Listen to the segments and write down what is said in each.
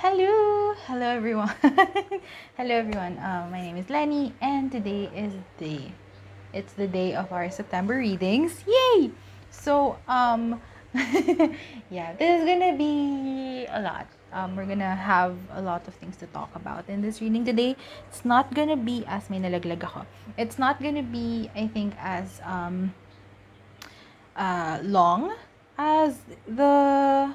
Hello everyone. Hello everyone. My name is Lenny, and today is it's the day of our September readings. Yay! So yeah, this is gonna be a lot. We're gonna have a lot of things to talk about in this reading today. It's not gonna be as may nalaglag ako. It's not gonna be, I think, as long as the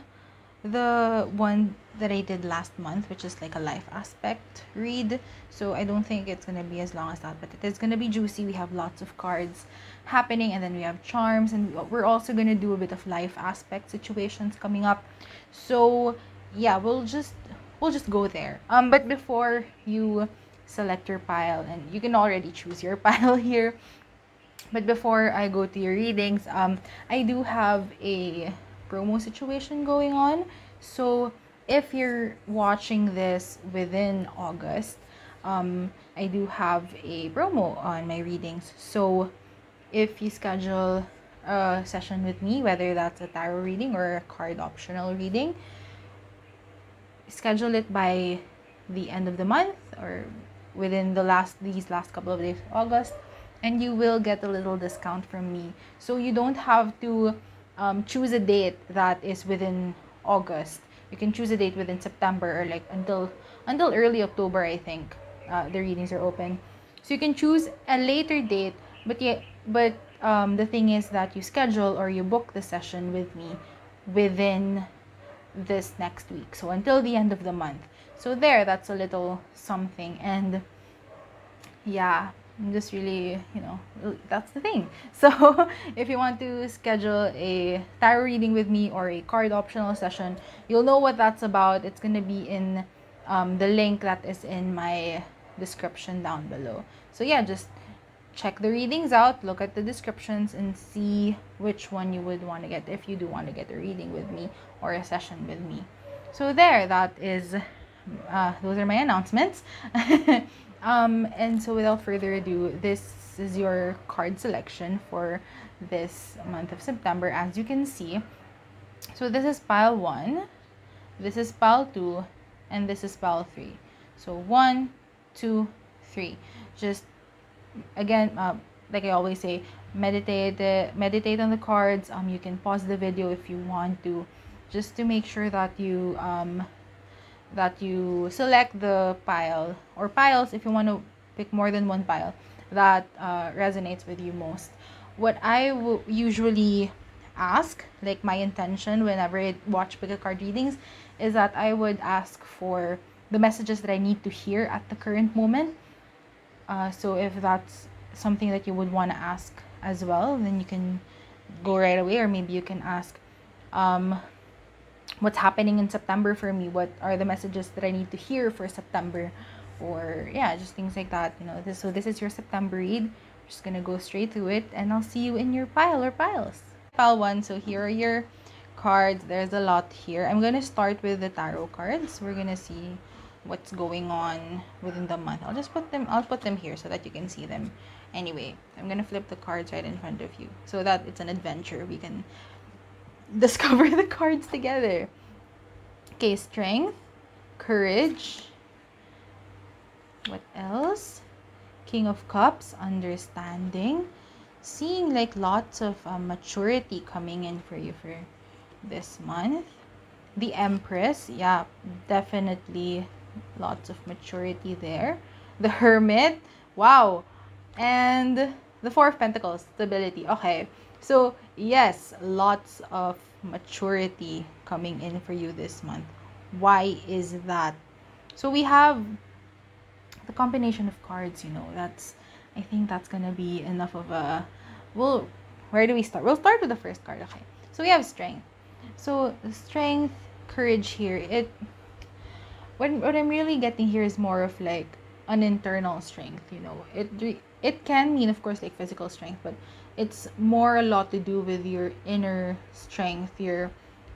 one that I did last month, which is like a life aspect read. So I don't think it's gonna be as long as that, but it is gonna be juicy. We have lots of cards happening, and then we have charms, and we're also gonna do a bit of life aspect situations coming up. So yeah, we'll just go there. But before you select your pile, and you can already choose your pile here. But before I go to your readings, I do have a promo situation going on. So if you're watching this within August, I do have a promo on my readings. So if you schedule a session with me, whether that's a tarot reading or a card optional reading, schedule it by the end of the month or within these last couple of days of August, and you will get a little discount from me. So you don't have to choose a date that is within August. You can choose a date within September, or like until early October, I think. The readings are open, so you can choose a later date. But the thing is that you schedule or you book the session with me within this next week, so until the end of the month. So that's a little something. And yeah, I'm just really, that's the thing. So if you want to schedule a tarot reading with me or a card optional session, you'll know what that's about. It's going to be in the link that is in my description down below. So yeah, just check the readings out, look at the descriptions, and see which one you would want to get if you do want to get a reading with me or a session with me. So that is those are my announcements. And so without further ado, this is your card selection for this month of September, as you can see. So this is pile 1, this is pile 2, and this is pile 3. So 1, 2, 3. Just again, like I always say, meditate on the cards. You can pause the video if you want to, just to make sure that you select the pile or piles, if you want to pick more than one pile that resonates with you most. What I will usually ask, like my intention whenever I watch pick a card readings, is that I would ask for the messages that I need to hear at the current moment. So if that's something that you would want to ask as well, then you can go right away. Or maybe you can ask, what's happening in September for me? What are the messages that I need to hear for September? Or yeah, just things like that. So this is your September read. We're just gonna go straight through it, and I'll see you in your pile or piles. Pile 1. So here are your cards. There's a lot here. I'm gonna start with the tarot cards. We're gonna see what's going on within the month. I'll put them here so that you can see them. Anyway, I'm gonna flip the cards right in front of you so that it's an adventure. We can discover the cards together. Okay, strength, courage. What else? King of Cups, understanding. Seeing like lots of maturity coming in for you for this month. The Empress, yeah, definitely lots of maturity there. The Hermit, wow. And the Four of Pentacles, stability. Okay, so yes, lots of maturity coming in for you this month. Why is that? So we have the combination of cards, I think that's gonna be enough of a, well, where do we start? We'll start with the first card. Okay, so we have strength. So strength, courage here, what I'm really getting here is more of like an internal strength. It can mean, of course, like physical strength, but it's more a lot to do with your inner strength, your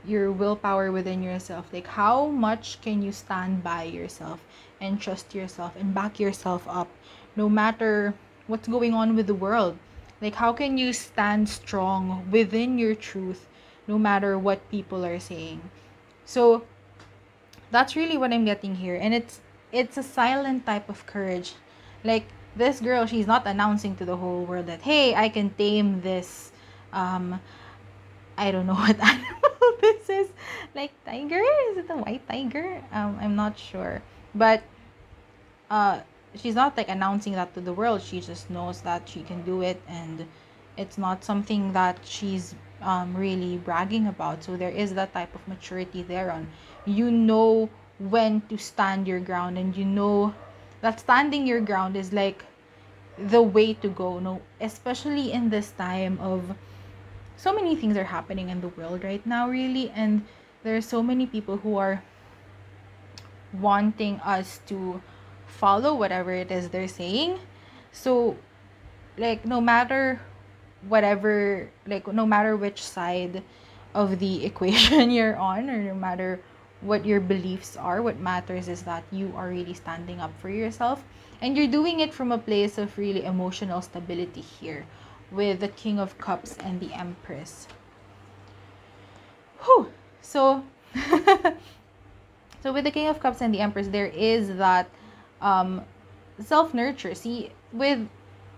willpower within yourself. Like, how much can you stand by yourself and trust yourself and back yourself up no matter what's going on with the world? Like, how can you stand strong within your truth no matter what people are saying? So That's really what I'm getting here. And it's a silent type of courage. Like, this girl, she's not announcing to the whole world that, hey, I can tame this, I don't know what animal this is. Like, tiger? Is it a white tiger? I'm not sure. But she's not like announcing that to the world. She just knows that she can do it, and it's not something that she's really bragging about. So there is that type of maturity there. On, you know when to stand your ground, and you know that standing your ground is like the way to go. No, especially in this time of so many things are happening in the world right now, really, and there are so many people who are wanting us to follow whatever it is they're saying. So, like, no matter whatever, like, no matter which side of the equation you're on, or no matter what your beliefs are, what matters is that you are really standing up for yourself, and you're doing it from a place of really emotional stability here with the King of Cups and the Empress. Whew. So so with the King of Cups and the Empress, there is that self-nurture. See, with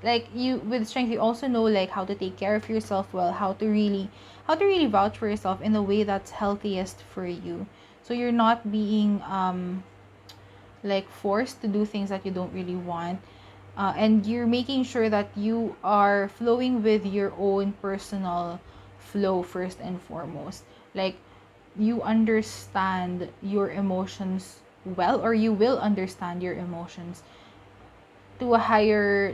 like you with strength, you also know like how to take care of yourself well, how to really vouch for yourself in the way that's healthiest for you. So you're not being like forced to do things that you don't really want, and you're making sure that you are flowing with your own personal flow first and foremost. Like, you understand your emotions well, or you will understand your emotions to a higher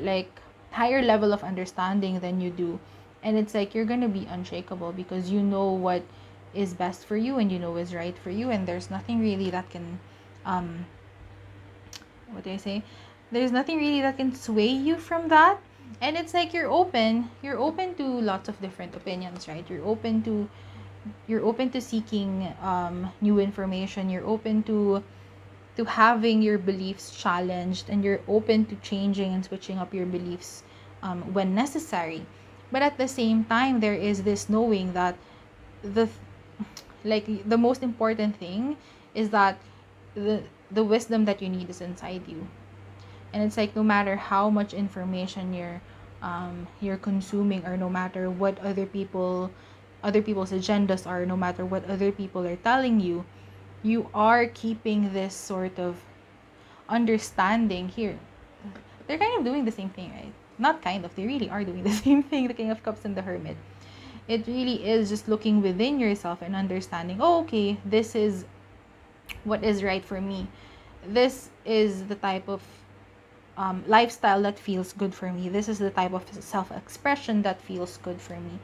level of understanding than you do. And it's like you're gonna be unshakable because you know what is best for you, and you know is right for you, and there's nothing really that can what do I say there's nothing really that can sway you from that. And it's like you're open to lots of different opinions, right? You're open to seeking new information. You're open to having your beliefs challenged, and you're open to changing and switching up your beliefs when necessary. But at the same time, there is this knowing that the most important thing is that the wisdom that you need is inside you. And it's like, no matter how much information you're consuming, or no matter what other people's agendas are, no matter what other people are telling you, you are keeping this sort of understanding here. They're kind of doing the same thing, right? Not kind of, they really are doing the same thing, the King of Cups and the Hermit. It really is just looking within yourself and understanding, oh, okay, this is what is right for me. This is the type of lifestyle that feels good for me. This is the type of self-expression that feels good for me.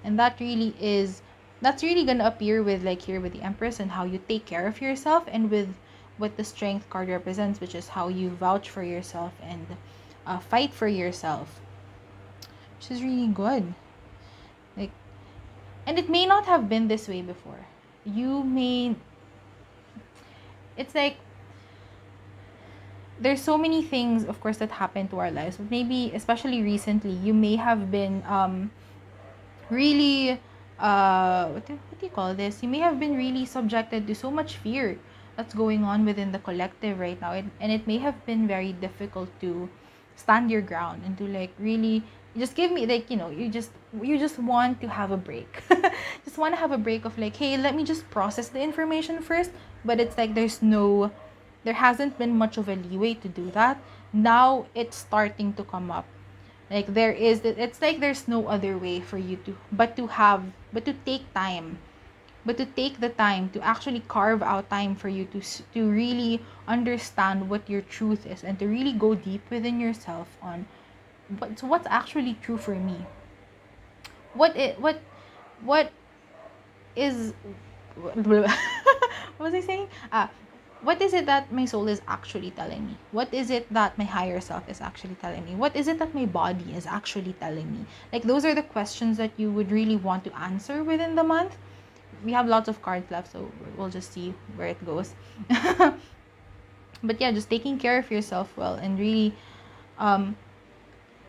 And that's really gonna appear with, like, here with the Empress, and how you take care of yourself, and with what the Strength card represents, which is how you vouch for yourself and fight for yourself, which is really good. Like, and it may not have been this way before. It's like there's so many things, of course, that happen to our lives, but maybe especially recently, you may have been really what do you call this? You may have been really subjected to so much fear that's going on within the collective right now, and it may have been very difficult to stand your ground and to, like, really just give me, like, you just want to have a break. Just want to have a break of, like, hey, let me just process the information first. But it's like there hasn't been much of a leeway to do that. Now it's starting to come up. Like, it's like there's no other way for you to take the time to actually carve out time for you to really understand what your truth is, and to really go deep within yourself on what's actually true for me. What was I saying? What is it that my soul is actually telling me? What is it that my higher self is actually telling me? What is it that my body is actually telling me? Like, those are the questions that you would really want to answer within the month. We have lots of cards left, so we'll just see where it goes. But yeah, just taking care of yourself well, and really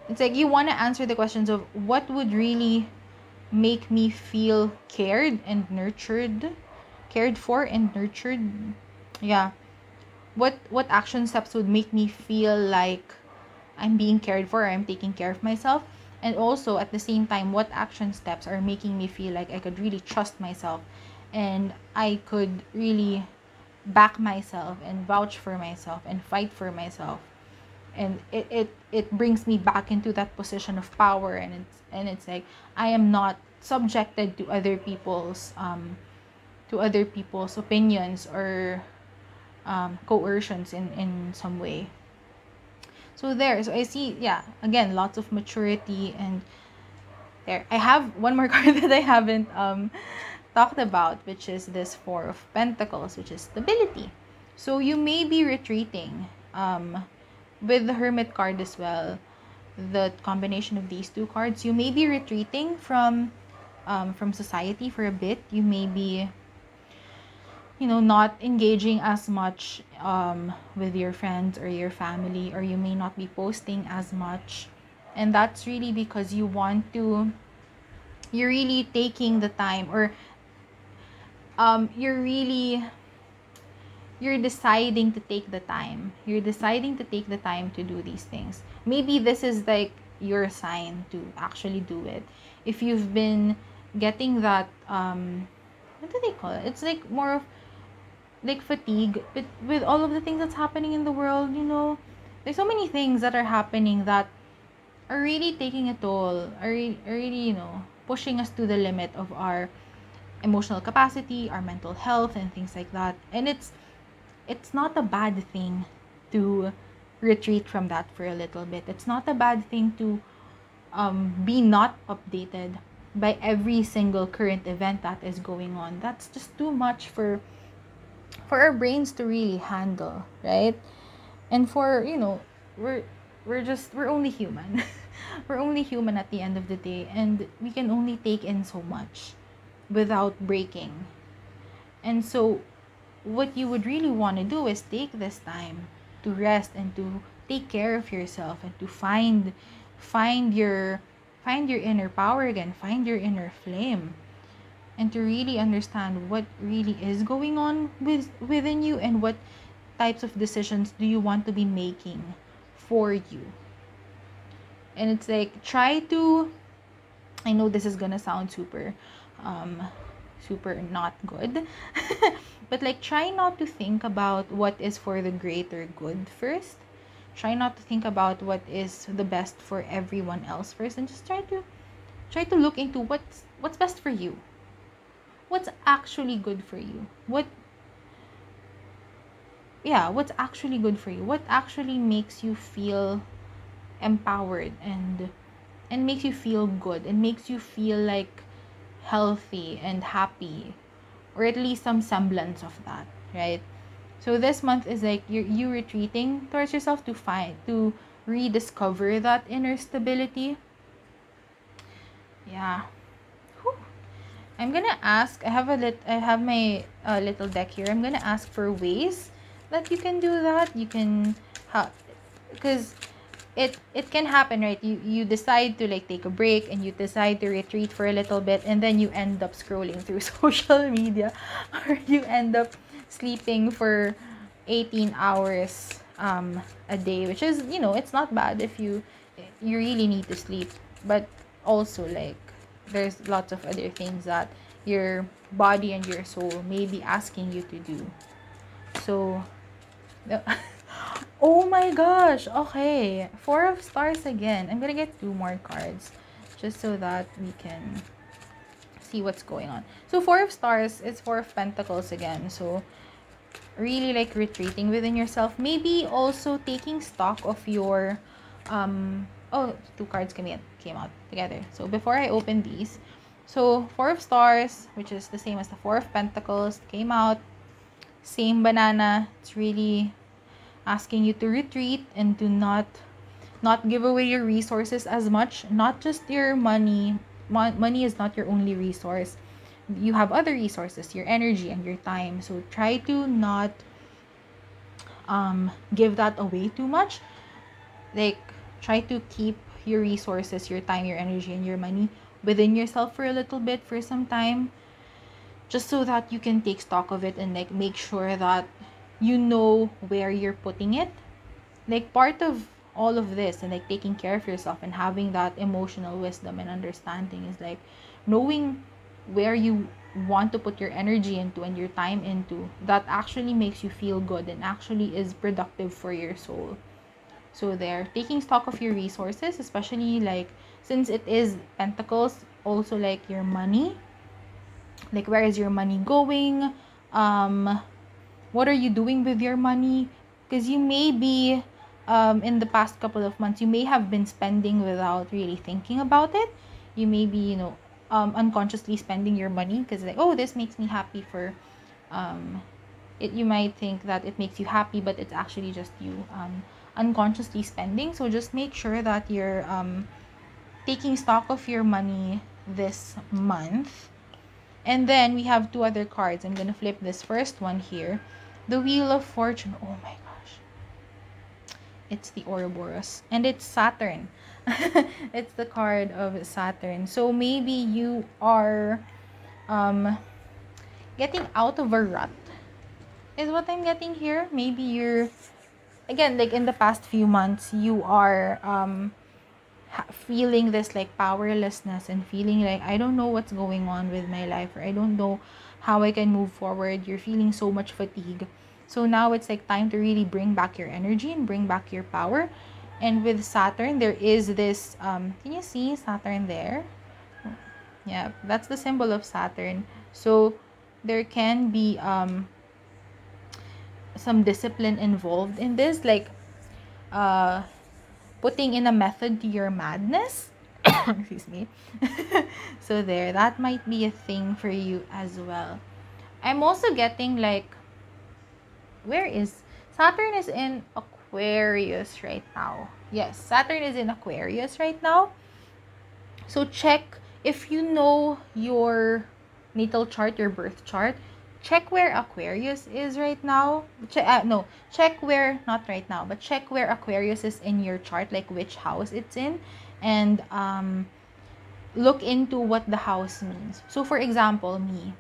it's like you want to answer the questions of what would really make me feel cared for and nurtured. Yeah. What action steps would make me feel like I'm being cared for, I'm taking care of myself? And also at the same time, what action steps are making me feel like I could really trust myself and I could really back myself and vouch for myself and fight for myself? And it brings me back into that position of power, and it's like I am not subjected to other people's opinions or coercions in some way. So I see, yeah, again, lots of maturity. And there I have one more card that I haven't talked about, which is this Four of Pentacles, which is stability. So you may be retreating with the Hermit card as well. The combination of these two cards, you may be retreating from society for a bit. You may be, not engaging as much with your friends or your family, or you may not be posting as much. And that's really because you're really taking the time, or you're deciding to take the time. You're deciding to take the time to do these things. Maybe this is like your sign to actually do it. If you've been getting that what do they call it? It's like more of like fatigue with all of the things that's happening in the world. There's so many things that are happening that are really taking a toll, are really, pushing us to the limit of our emotional capacity, our mental health, and things like that. And it's not a bad thing to retreat from that for a little bit. It's not a bad thing to be not updated by every single current event that is going on. That's just too much for our brains to really handle, right? And for, we're only human. We're only human at the end of the day, and we can only take in so much without breaking. And so what you would really want to do is take this time to rest and to take care of yourself, and to find your inner power again, find your inner flame, and to really understand what really is going on within you, and what types of decisions do you want to be making for you. And it's like, I know this is gonna sound super not good, but like, try not to think about what is for the greater good first. Try not to think about what is the best for everyone else first, and just try to look into what's best for you. What's actually good for you? What's actually good for you? What actually makes you feel empowered, and makes you feel good, and makes you feel like healthy and happy, or at least some semblance of that, right? So this month is like you retreating towards yourself to rediscover that inner stability. Yeah. Whew. I'm gonna ask. I have my little deck here. I'm gonna ask for ways that you can do that. You can, because it can happen, right? You decide to like take a break, and you decide to retreat for a little bit, and then you end up scrolling through social media, or you end up sleeping for 18 hours a day, which is, it's not bad if you really need to sleep. But also, like, there's lots of other things that your body and your soul may be asking you to do. So oh my gosh, okay, Four of Stars again. I'm gonna get 2 more cards just so that we can see what's going on. So Four of Stars, it's Four of Pentacles again. So really like retreating within yourself, maybe also taking stock of your 2 cards came out together. So before I open these, so Four of Stars, which is the same as the Four of Pentacles, came out. Same banana. It's really asking you to retreat and to not give away your resources as much. Not just your money. Money is not your only resource. You have other resources, your energy and your time. So try to not give that away too much. Like, try to keep your resources, your time, your energy, and your money within yourself for a little bit, for some time, just so that you can take stock of it, and like make sure that you know where you're putting it. Like, part of all of this and like taking care of yourself and having that emotional wisdom and understanding is like knowing where you want to put your energy into and your time into, that actually makes you feel good and actually is productive for your soul. So there, taking stock of your resources, especially like since it is pentacles, also like your money, like where is your money going, um what are you doing with your money? Because you may be in the past couple of months, you may have been spending without really thinking about it. You may be, unconsciously spending your money because like, oh, this makes me happy for it. You might think that it makes you happy, but it's actually just you unconsciously spending. So just make sure that you're taking stock of your money this month. And then we have two other cards. I'm gonna flip this first one here, the Wheel of Fortune. Oh my gosh, it's the Ouroboros and it's Saturn. It's the card of Saturn. So maybe you are getting out of a rut is what I'm getting here. Maybe you're, again, like in the past few months, you are feeling this like powerlessness and feeling like, I don't know what's going on with my life, or I don't know how I can move forward. You're feeling so much fatigue. So now it's like time to really bring back your energy and bring back your power. And with Saturn, there is this can you see Saturn there? Yeah, that's the symbol of Saturn. So there can be some discipline involved in this, like putting in a method to your madness. Excuse me. So there, that might be a thing for you as well. I'm also getting like, where is Saturn? Is in Aquarius right now. Yes, Saturn is in Aquarius right now. So check if you know your natal chart, your birth chart. Check where Aquarius is right now. Check where, not right now, but check where Aquarius is in your chart, like which house it's in, and look into what the house means. So for example, me,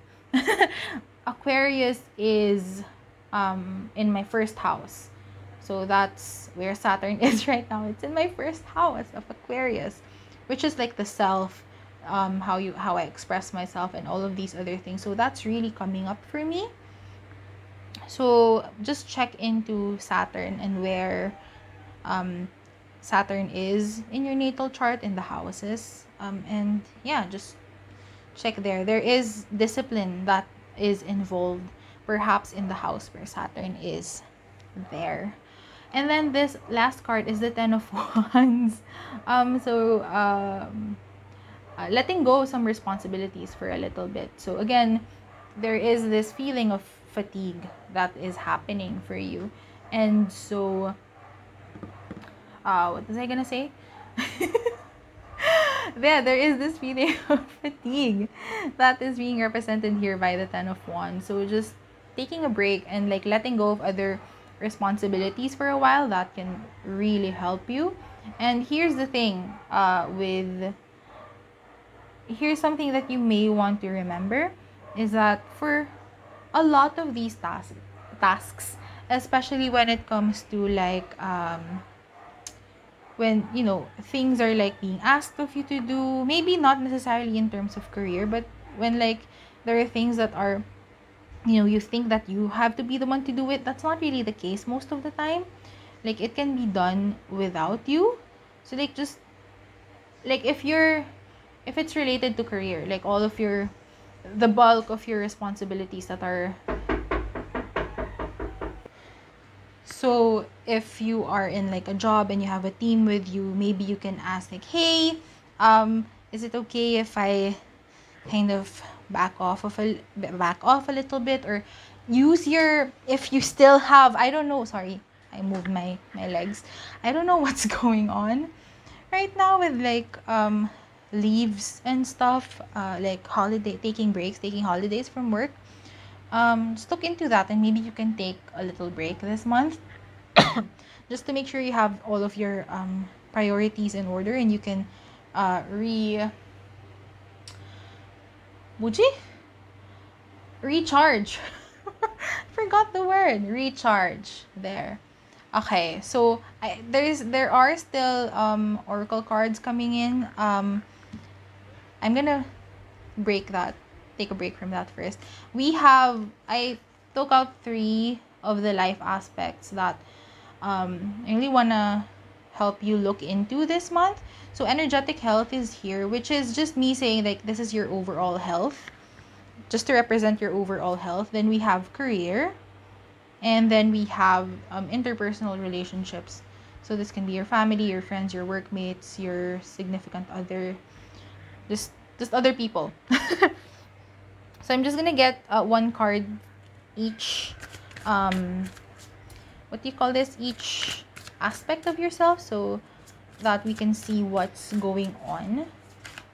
Aquarius is in my first house. So that's where Saturn is right now. It's in my first house of Aquarius, which is like the self, how I express myself and all of these other things. So that's really coming up for me. So just check into Saturn and where Saturn is in your natal chart in the houses. And yeah, just check there. There is discipline that is involved, perhaps in the house where Saturn is there. And then this last card is the Ten of Wands. Letting go of some responsibilities for a little bit. So again, there is this feeling of fatigue that is happening for you. And so, what was I gonna say? There is this feeling of fatigue that is being represented here by the Ten of Wands. So just taking a break and like letting go of other responsibilities for a while, that can really help you. And here's the thing, here's something that you may want to remember, is that for a lot of these tasks, especially when it comes to like when things are like being asked of you to do, maybe not necessarily in terms of career, but when like there are things that are, you think that you have to be the one to do it, that's not really the case most of the time. Like it can be done without you. So like just like if it's related to career, like all of the bulk of your responsibilities that are, so if you are in like a job and you have a team with you, maybe you can ask like, hey, is it okay if I kind of back off a little bit, or use if you still have, I don't know, sorry, I moved my legs, I don't know what's going on right now with like leaves and stuff, like taking holidays from work. Just look into that, and maybe you can take a little break this month just to make sure you have all of your priorities in order, and you can recharge. I forgot the word. Recharge. There. Okay, so there are still oracle cards coming in. I'm gonna take a break from that first. I took out 3 of the life aspects that I really wanna help you look into this month. So energetic health is here, which is just me saying like this is your overall health, just to represent your overall health. Then we have career, and then we have interpersonal relationships. So this can be your family, your friends, your workmates, your significant other, just other people. So I'm just gonna get 1 card each. What do you call this? Each aspect of yourself, so that we can see what's going on.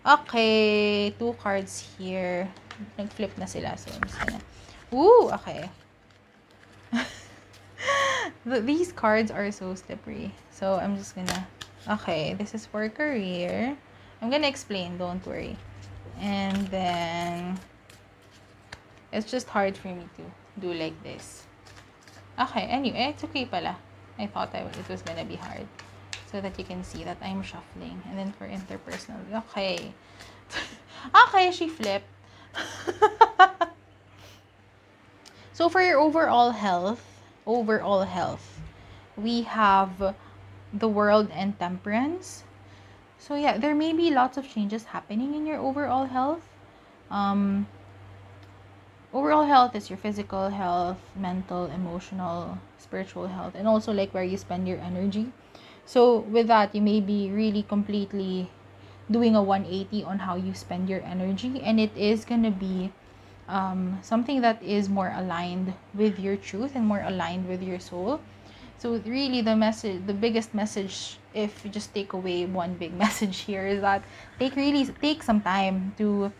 Okay, 2 cards here. Nag-flip na sila, so I'm just gonna... Ooh, okay. These cards are so slippery. So I'm just gonna... Okay, this is for career. I'm gonna explain, don't worry. And then... It's just hard for me to do like this. Okay, anyway, it's okay pala. I thought it was gonna be hard. So that you can see that I'm shuffling. And then for interpersonal, okay. Okay, she flipped. So for your overall health, we have the World and Temperance. So yeah, there may be lots of changes happening in your overall health. Overall health is your physical health, mental, emotional, spiritual health, and also like where you spend your energy. So with that, you may be really completely doing a 180 on how you spend your energy, and it is gonna be something that is more aligned with your truth and more aligned with your soul. So really the biggest message, if you just take away one big message here, is that take some time to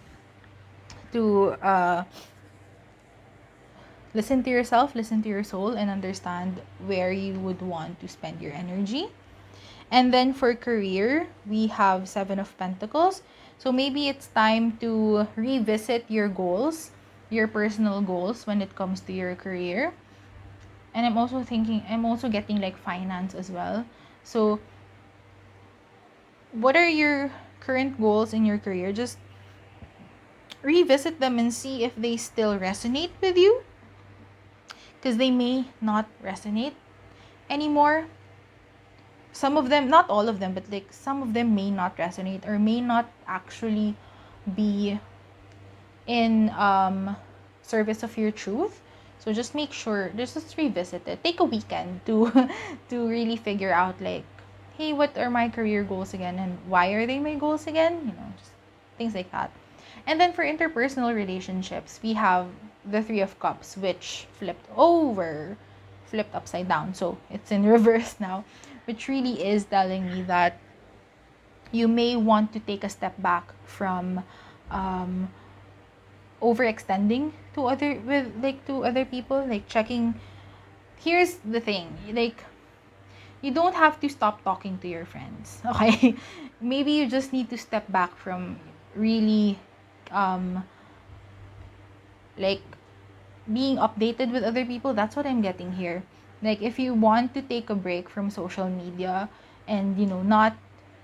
listen to yourself, listen to your soul, and understand where you would want to spend your energy. And then for career, we have 7 of Pentacles. So maybe it's time to revisit your goals, your personal goals when it comes to your career. And I'm also getting like finance as well. So what are your current goals in your career? Just revisit them and see if they still resonate with you, because they may not resonate anymore. Some of them, not all of them, but like some of them may not resonate or may not actually be in service of your truth. So just make sure, just revisit it. Take a weekend to really figure out like, hey, what are my career goals again, and why are they my goals again? Just things like that. And then for interpersonal relationships, we have the 3 of Cups, which flipped upside down. So it's in reverse now, which really is telling me that you may want to take a step back from overextending to other people, like checking. Here's the thing, like, you don't have to stop talking to your friends, okay? Maybe you just need to step back from really like being updated with other people. That's what I'm getting here. Like, if you want to take a break from social media and not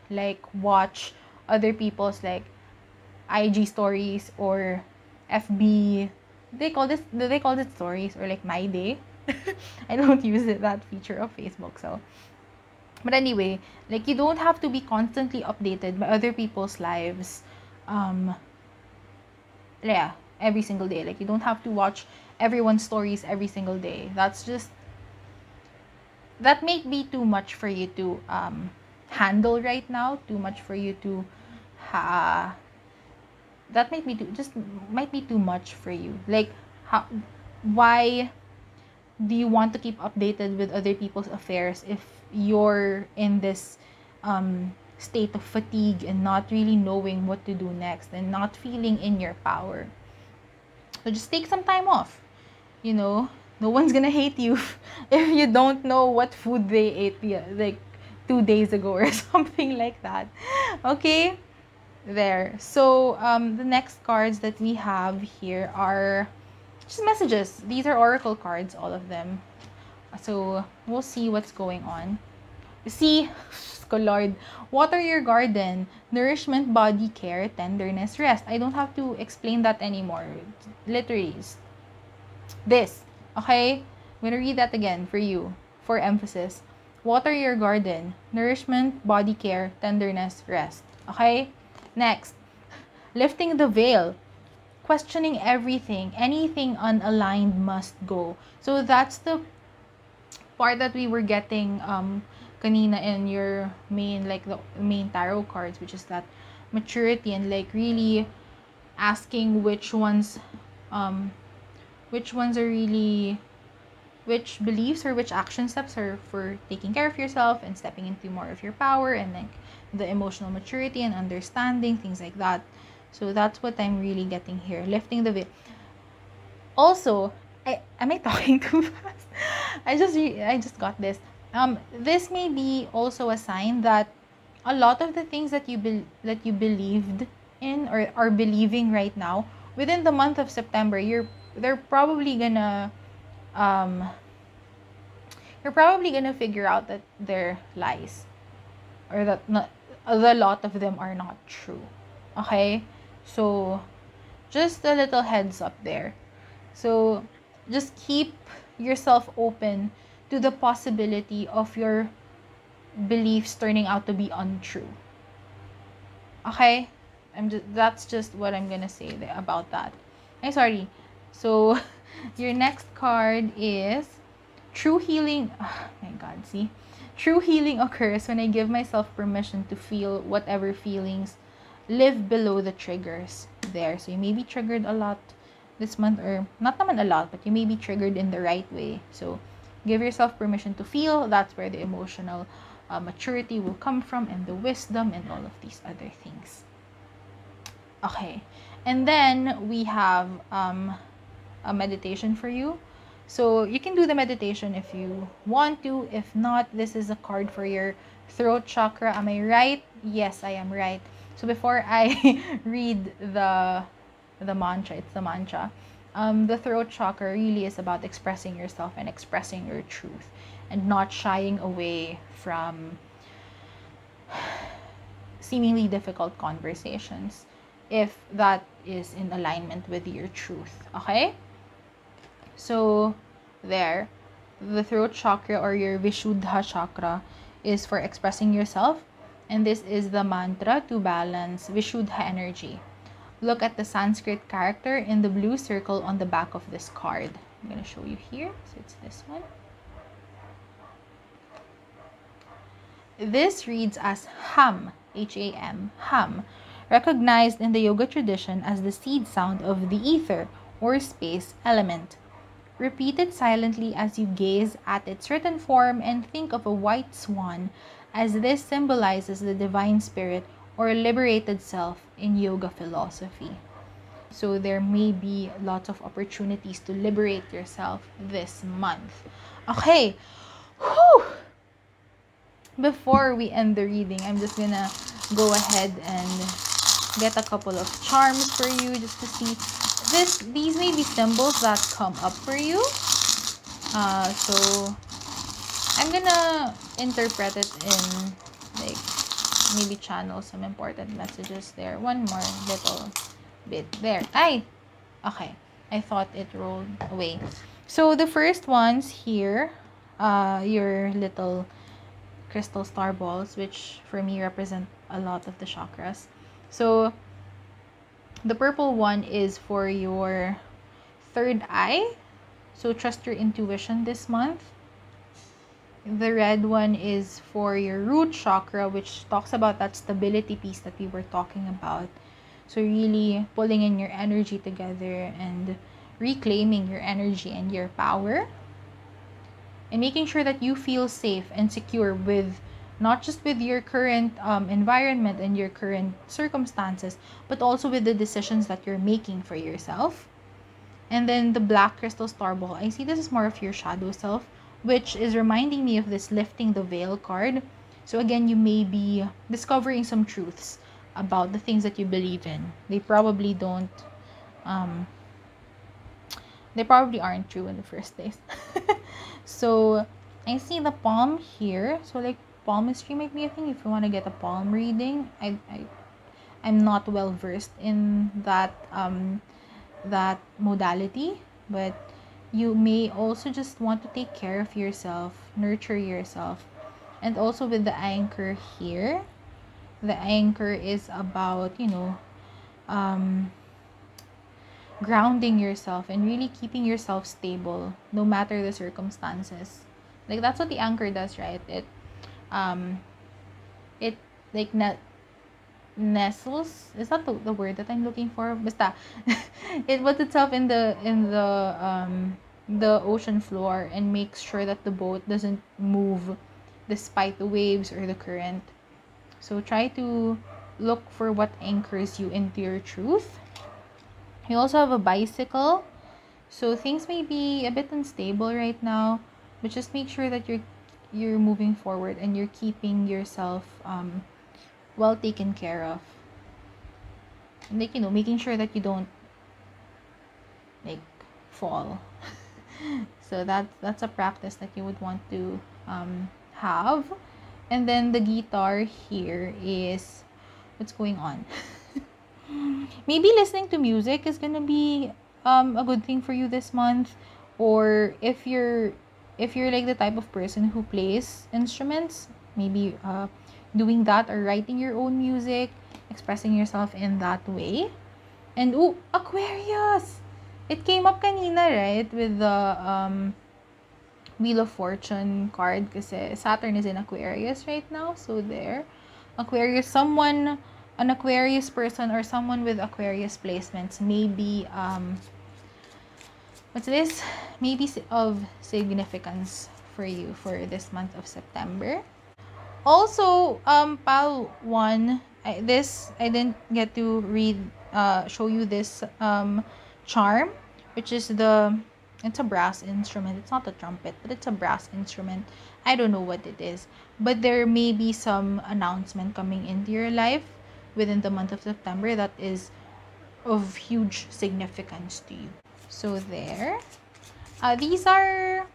like watch other people's like IG stories or FB, do they call it stories, or like my day? I don't use that feature of Facebook, so. But anyway, like, you don't have to be constantly updated by other people's lives every single day. Like, you don't have to watch everyone's stories every single day. That may be too much for you to handle right now, too much for you to that might be too much for you. Like, why do you want to keep updated with other people's affairs if you're in this state of fatigue and not really knowing what to do next and not feeling in your power? So just take some time off. No one's gonna hate you if you don't know what food they ate like 2 days ago or something like that. Okay, there. So the next cards that we have here are just messages. These are oracle cards, all of them. So we'll see what's going on. See, Lord, water your garden, nourishment, body care, tenderness, rest. I don't have to explain that anymore. Literally, this. Okay? I'm gonna read that again for you, for emphasis. Water your garden, nourishment, body care, tenderness, rest. Okay? Next, lifting the veil, questioning everything, anything unaligned must go. So that's the part that we were getting kanina in your main, like the main tarot cards, which is that maturity and like really asking which ones are really, which beliefs or which action steps are for taking care of yourself and stepping into more of your power, and like the emotional maturity and understanding, things like that. So that's what I'm really getting here, lifting the veil. Also, am I talking too fast? I just got this. This may be also a sign that a lot of the things that you believed in or are believing right now, within the month of September, they're probably gonna you're probably gonna figure out that they're lies, or that a lot of them are not true. Okay, so just a little heads up there. So just keep yourself open to the possibility of your beliefs turning out to be untrue. Okay? That's just what I'm gonna say about that. I'm sorry. So your next card is true healing. Oh my God, see? True healing occurs when I give myself permission to feel whatever feelings live below the triggers there. So you may be triggered a lot this month, or not naman a lot, but you may be triggered in the right way. So give yourself permission to feel. That's where the emotional maturity will come from, and the wisdom and all of these other things. Okay, and then we have a meditation for you. So you can do the meditation if you want to. If not, this is a card for your throat chakra. Am I right? Yes, I am right. So before I read the mantra, it's the mantra. The throat chakra really is about expressing yourself and expressing your truth, and not shying away from seemingly difficult conversations if that is in alignment with your truth. Okay? So there, the throat chakra or your Vishuddha chakra is for expressing yourself, and this is the mantra to balance Vishuddha energy. Look at the Sanskrit character in the blue circle on the back of this card. I'm going to show you here. So it's this one. This reads as Ham, H-A-M, Ham, recognized in the yoga tradition as the seed sound of the ether or space element. Repeat it silently as you gaze at its written form and think of a white swan, as this symbolizes the divine spirit or liberated self in yoga philosophy. So there may be lots of opportunities to liberate yourself this month. Okay. Whew. Before we end the reading, I'm just gonna go ahead and get a couple of charms for you just to see. These may be symbols that come up for you. So I'm gonna interpret it in, like, maybe channel some important messages there. One more little bit there. Okay. I thought it rolled away. So the first ones here, your little crystal star balls, which for me represent a lot of the chakras. So the purple one is for your third eye. So trust your intuition this month. The red one is for your root chakra, which talks about that stability piece that we were talking about. So really pulling in your energy together and reclaiming your energy and your power. And making sure that you feel safe and secure with, not just with your current environment and your current circumstances, but also with the decisions that you're making for yourself. And then the black crystal star ball, I see this is more of your shadow self, which is reminding me of this lifting the veil card. So again, you may be discovering some truths about the things that you believe in. They probably don't they probably aren't true in the first place. So I see the palm here. So like palmistry might be a thing if you want to get a palm reading. I'm not well versed in that modality, but you may also just want to take care of yourself, nurture yourself. And also with the anchor here, the anchor is about, grounding yourself and really keeping yourself stable no matter the circumstances. Like that's what the anchor does, right? It like nestles, is that the word that I'm looking for? Basta. It puts itself in the ocean floor and makes sure that the boat doesn't move despite the waves or the current. So try to look for what anchors you into your truth. You also have a bicycle. So things may be a bit unstable right now, but just make sure that you're moving forward and you're keeping yourself well taken care of. And like, making sure that you don't like fall. So that's a practice that you would want to have. And then the guitar here is what's going on. Maybe listening to music is gonna be a good thing for you this month. Or if you're like the type of person who plays instruments, maybe doing that or writing your own music, expressing yourself in that way. And Aquarius, it came up kanina, right, with the Wheel of Fortune card, kasi Saturn is in Aquarius right now. So there, Aquarius, an Aquarius person or someone with Aquarius placements may be what's this? Maybe of significance for you for this month of September. Also, pal 1, I didn't get to show you this charm, which is it's a brass instrument. It's not a trumpet, but it's a brass instrument. I don't know what it is, but there may be some announcement coming into your life within the month of September that is of huge significance to you. So there. These are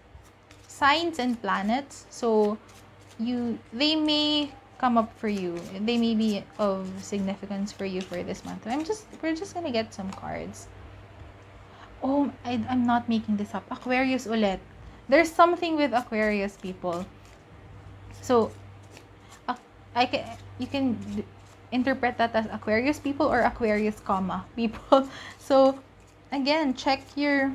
signs and planets. So they may come up for you. They may be of significance for you for this month. We're just gonna get some cards. Oh, I'm not making this up. Aquarius ulit. There's something with Aquarius, people. So, you can interpret that as Aquarius people or Aquarius, people. So, again, check where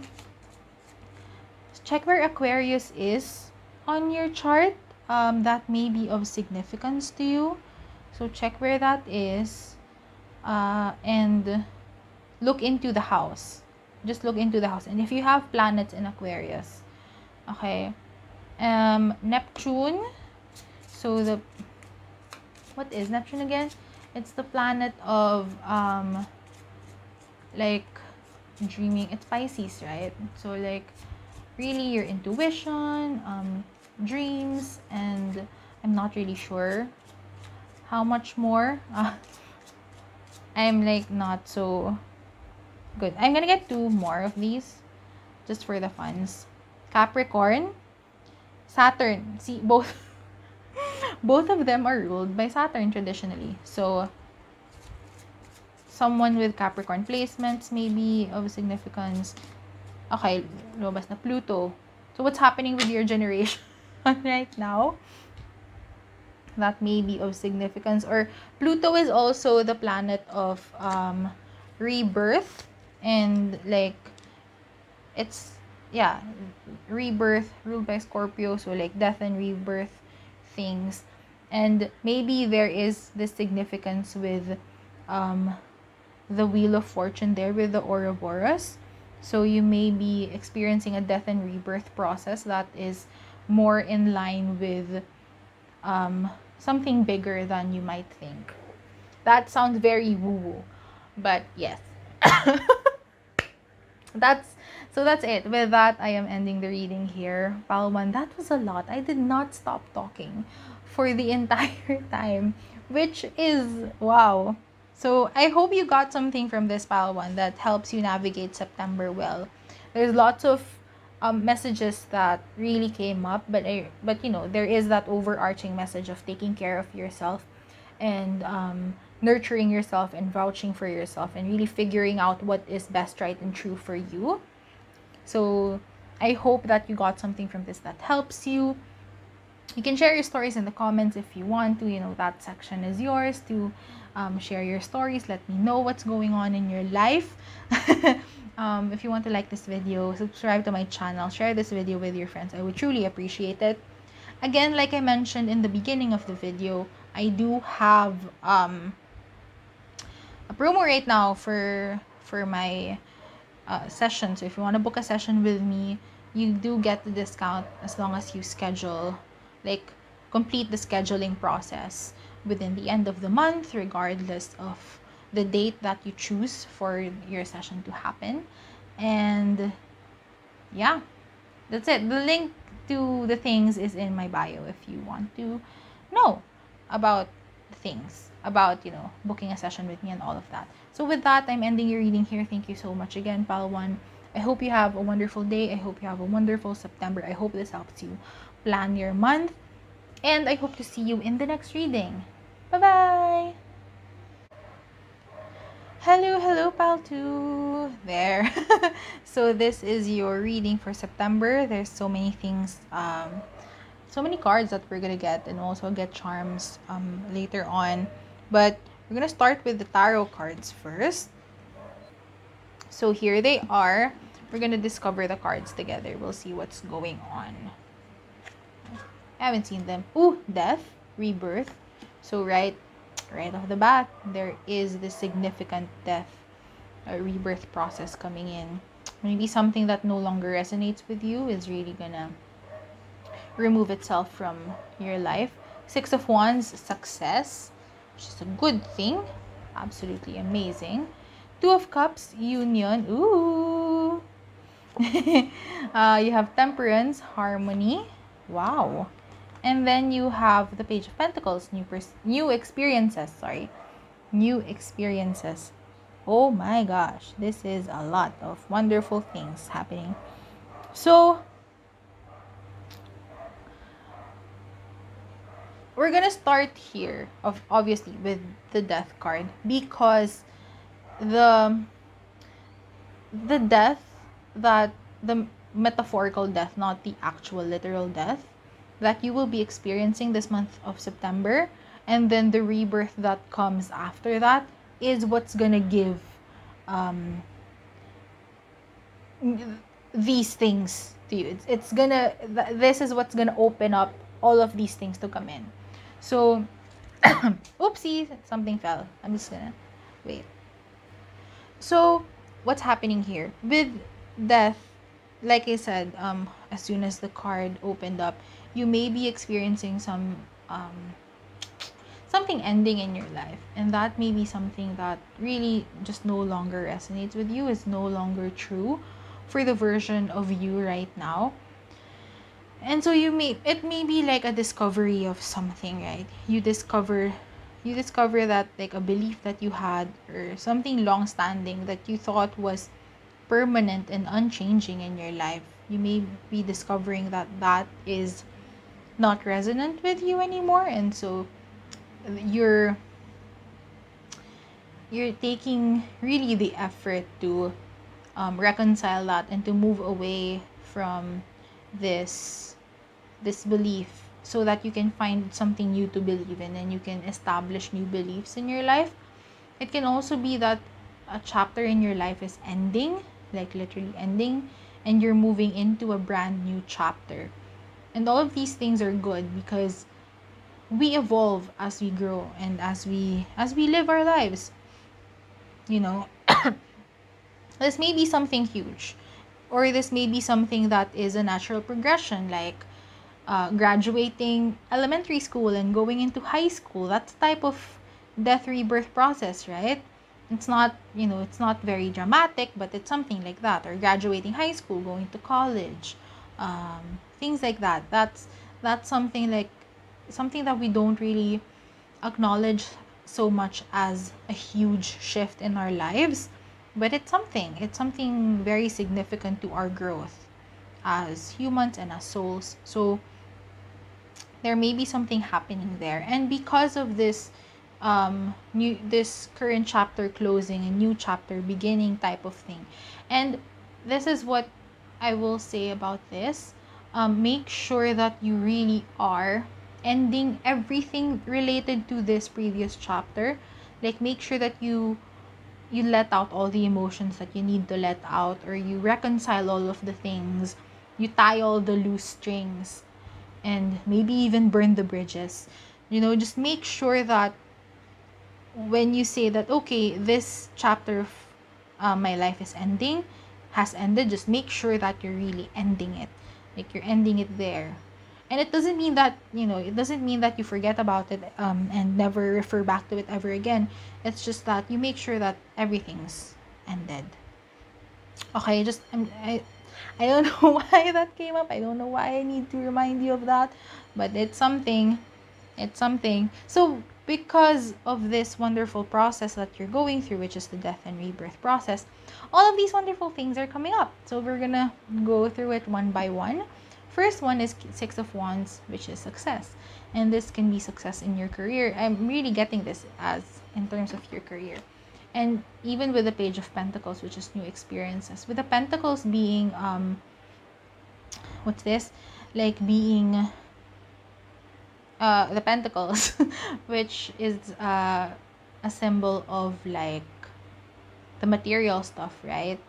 Aquarius is on your chart. That may be of significance to you. So, check where that is. And look into the house. Just look into the house. And if you have planets in Aquarius, okay, Neptune. So what is Neptune again? It's the planet of like dreaming. It's Pisces, right? So like really your intuition, dreams, and I'm not really sure how much more. I'm like not so good. I'm gonna get 2 more of these just for the funs. Capricorn, Saturn. See, both of them are ruled by Saturn traditionally. So someone with Capricorn placements may be of significance. Okay, lumabas na Pluto. So what's happening with your generation right now? That may be of significance. Or Pluto is also the planet of rebirth, and like it's rebirth ruled by Scorpio, so like death and rebirth things. And maybe there is this significance with the Wheel of Fortune there with the Ouroboros. So you may be experiencing a death and rebirth process that is more in line with something bigger than you might think. That sounds very woo-woo, but yes. That's it. With that, I am ending the reading here. Palwan, that was a lot. I did not stop talking for the entire time, which is wow. So I hope you got something from this, Palwan, that helps you navigate September well. there's lots of messages that really came up, but there is that overarching message of taking care of yourself and nurturing yourself and vouching for yourself and really figuring out what is best, right, and true for you. So I hope that you got something from this that helps you. You can share your stories in the comments if you want to. That section is yours to share your stories. Let me know what's going on in your life. If you want to like this video, subscribe to my channel, share this video with your friends. I would truly appreciate it. Again, like I mentioned in the beginning of the video, I do have a promo right now for my session. So if you want to book a session with me, you do get the discount as long as you schedule, like complete the scheduling process within the end of the month, regardless of the date that you choose for your session to happen. And yeah, that's it. The link to the things is in my bio if you want to know about things, about booking a session with me and all of that. So with that, I'm ending your reading here. Thank you so much again, Pal 1. I hope you have a wonderful day. I hope you have a wonderful September. I hope this helps you plan your month, and I hope to see you in the next reading. Bye-bye! Hello, Pal 2! There. So this is your reading for September. There's so many things, so many cards that we're gonna get, and also get charms later on. But we're gonna start with the tarot cards first. So here they are. We're gonna discover the cards together. We'll see what's going on. I haven't seen them. Ooh, death, rebirth. So right off the bat, there is this significant death, rebirth process coming in. Maybe something that no longer resonates with you is really gonna remove itself from your life. Six of Wands, success, which is a good thing. Absolutely amazing. Two of Cups, union. Ooh. You have Temperance, harmony. Wow. And then you have the Page of Pentacles, new experiences, sorry. New experiences. Oh my gosh, this is a lot of wonderful things happening. So, we're gonna start here, obviously, with the Death card, because the death, that the metaphorical death, not the actual literal death, that you will be experiencing this month of September, and then the rebirth that comes after that, is what's gonna give these things to you. This is what's gonna open up all of these things to come in. So, oopsie, something fell. I'm just gonna wait. So, what's happening here with death? Like I said, as soon as the card opened up, you may be experiencing something ending in your life, and that may be something that really just no longer resonates with you, is no longer true for the version of you right now. And so it may be like a discovery of something, right? You discover that, like, a belief that you had, or something long-standing that you thought was permanent and unchanging in your life. You may be discovering that that is not resonant with you anymore, and so you're taking really the effort to reconcile that and to move away from this belief, so that you can find something new to believe in, and you can establish new beliefs in your life. It can also be that a chapter in your life is ending, like literally ending, and you're moving into a brand new chapter. And all of these things are good, because we evolve as we grow and as we live our lives. This may be something huge, or this may be something that is a natural progression, like graduating elementary school and going into high school. That's the type of death rebirth process, right? It's not, it's not very dramatic, but it's something like that. Or graduating high school, going to college, things like that. That's something that we don't really acknowledge so much as a huge shift in our lives. but it's something very significant to our growth as humans and as souls. So there may be something happening there, and because of this this current chapter closing, a new chapter beginning type of thing. And this is what I will say about this. Make sure that you really are ending everything related to this previous chapter. Like, make sure that you let out all the emotions that you need to let out, or you reconcile all of the things, you tie all the loose strings, and maybe even burn the bridges. Just make sure that when you say that, okay, this chapter of my life has ended, just make sure that you're really ending it. Like, you're ending it there. And it doesn't mean that, you forget about it and never refer back to it ever again. It's just that you make sure that everything's ended. Okay, I don't know why that came up. I don't know why I need to remind you of that, but it's something. So because of this wonderful process that you're going through, which is the death and rebirth process, all of these wonderful things are coming up. So we're gonna go through it one by one. First one is Six of Wands, which is success. And this can be success in your career. I'm really getting this as in terms of your career. And even with the Page of Pentacles, which is new experiences. With the Pentacles being, what's this? Like being, the Pentacles, which is a symbol of like the material stuff, right?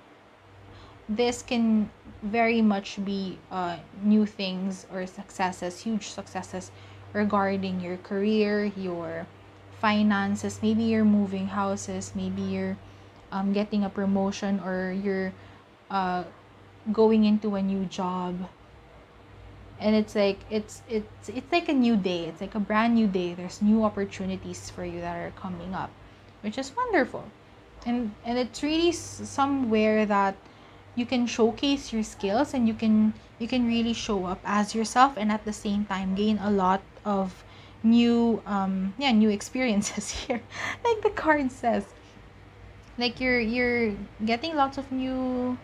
This can very much be new things or successes, huge successes regarding your career, your finances. Maybe you're moving houses, maybe you're getting a promotion, or you're going into a new job. And it's like it's like a new day. It's like a brand new day. There's new opportunities for you that are coming up, which is wonderful. And it's really somewhere that you can showcase your skills, and you can really show up as yourself, and at the same time gain a lot of new experiences here. Like the card says, like you're getting lots of new,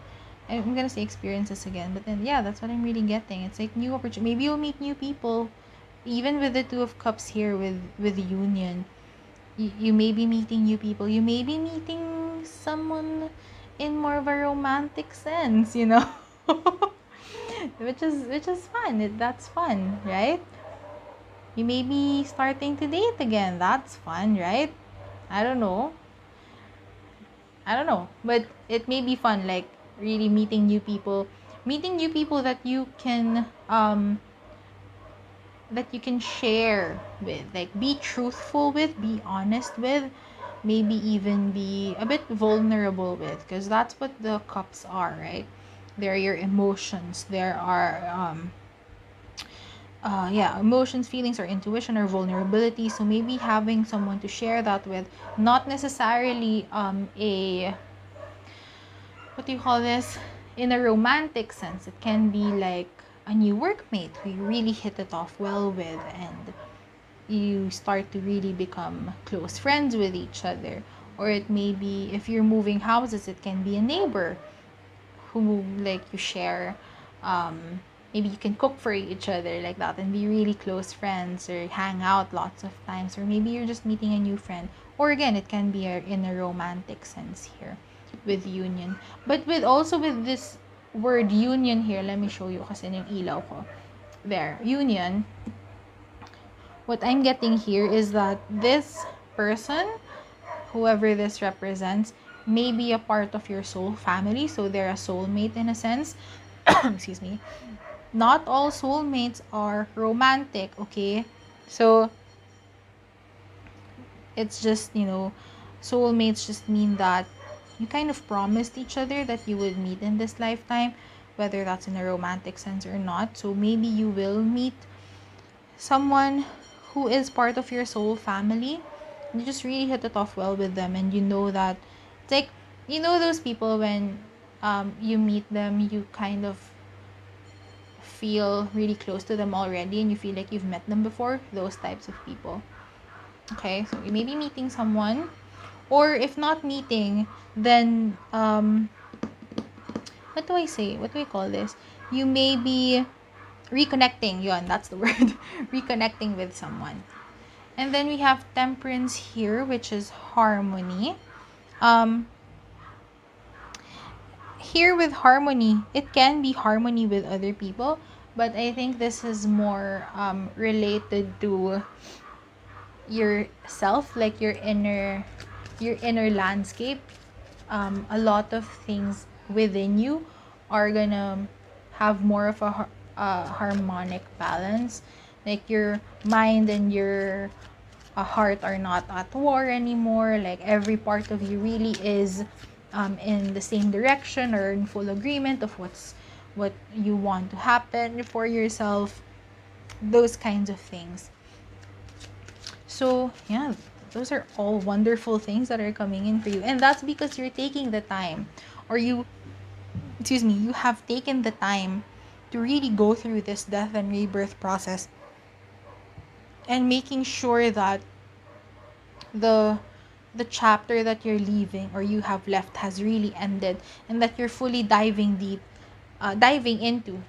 I'm gonna say experiences again, but then yeah, that's what I'm really getting. It's like new opportunity. Maybe you'll meet new people, even with the Two of Cups here with the Union. You may be meeting new people. You may be meeting someone in more of a romantic sense, which is fun. That's fun, right? You may be starting to date again. That's fun, right? I don't know, but it may be fun, like really meeting new people that you can share with, like be truthful with, be honest with, maybe even be a bit vulnerable with, because that's what the cups are, right? They're your emotions. There are emotions, feelings, or intuition, or vulnerability. So maybe having someone to share that with, not necessarily a, what do you call this, in a romantic sense. It can be like a new workmate who you really hit it off well with, and you start to really become close friends with each other. Or it may be, if you're moving houses, it can be a neighbor who like you share, maybe you can cook for each other like that and be really close friends, or hang out lots of times. Or maybe you're just meeting a new friend, or again, it can be in a romantic sense here with union. But with this word union here, let me show you kasi yung ilaw ko there, union. What I'm getting here is that this person, whoever this represents, may be a part of your soul family. So they're a soulmate in a sense. Excuse me. Not all soulmates are romantic, okay? So it's just, soulmates just mean that you kind of promised each other that you would meet in this lifetime, whether that's in a romantic sense or not. So maybe you will meet someone who is part of your soul family. You just really hit it off well with them, and you know that it's like, those people when you meet them, you kind of feel really close to them already, and you feel like you've met them before. Those types of people. Okay, so you may be meeting someone, Or if not meeting, then what do I say? What do we call this? You may be reconnecting. Yon, that's the word. Reconnecting with someone. And then we have temperance here, which is harmony. Here with harmony, it can be harmony with other people, but I think this is more related to yourself, like your inner landscape. A lot of things within you are gonna have more of a harmonic balance, like your mind and your heart are not at war anymore. Like every part of you really is in the same direction or in full agreement of what you want to happen for yourself, those kinds of things. So yeah, those are all wonderful things that are coming in for you, and that's because you're taking the time, or you have taken the time to really go through this death and rebirth process, and making sure that the chapter that you're leaving or you have left has really ended, and that you're fully diving into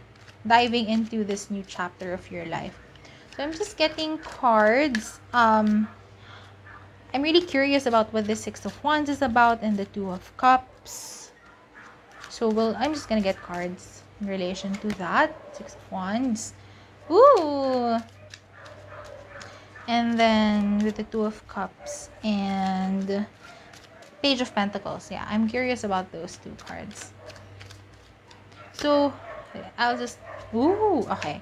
this new chapter of your life. So I'm just getting cards. I'm really curious about what the Six of Wands is about and the Two of Cups. So I'm just gonna get cards in relation to that. Six of Wands. Ooh. And then with the Two of Cups and Page of Pentacles. Yeah, I'm curious about those two cards. So I'll just... Ooh, okay.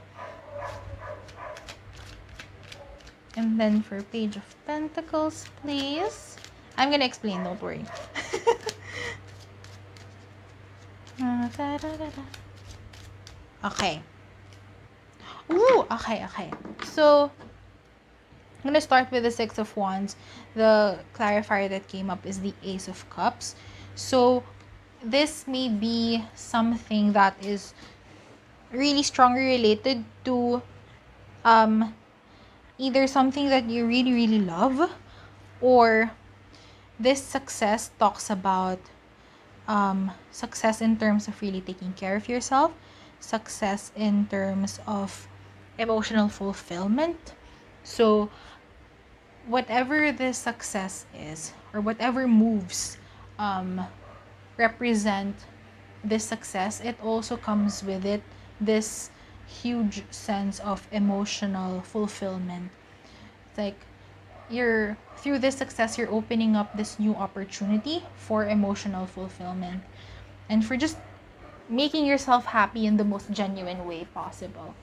And then for Page of Pentacles, please. I'm gonna explain, don't worry. Okay. Ooh, okay. So I'm gonna start with the Six of Wands. The clarifier that came up is the Ace of Cups. So this may be something that is really strongly related to either something that you really, really love, or this success talks about success in terms of really taking care of yourself, success in terms of emotional fulfillment. So whatever the success is, or whatever moves represent this success, it also comes with it this huge sense of emotional fulfillment. It's like through this success, you're opening up this new opportunity for emotional fulfillment and for just making yourself happy in the most genuine way possible.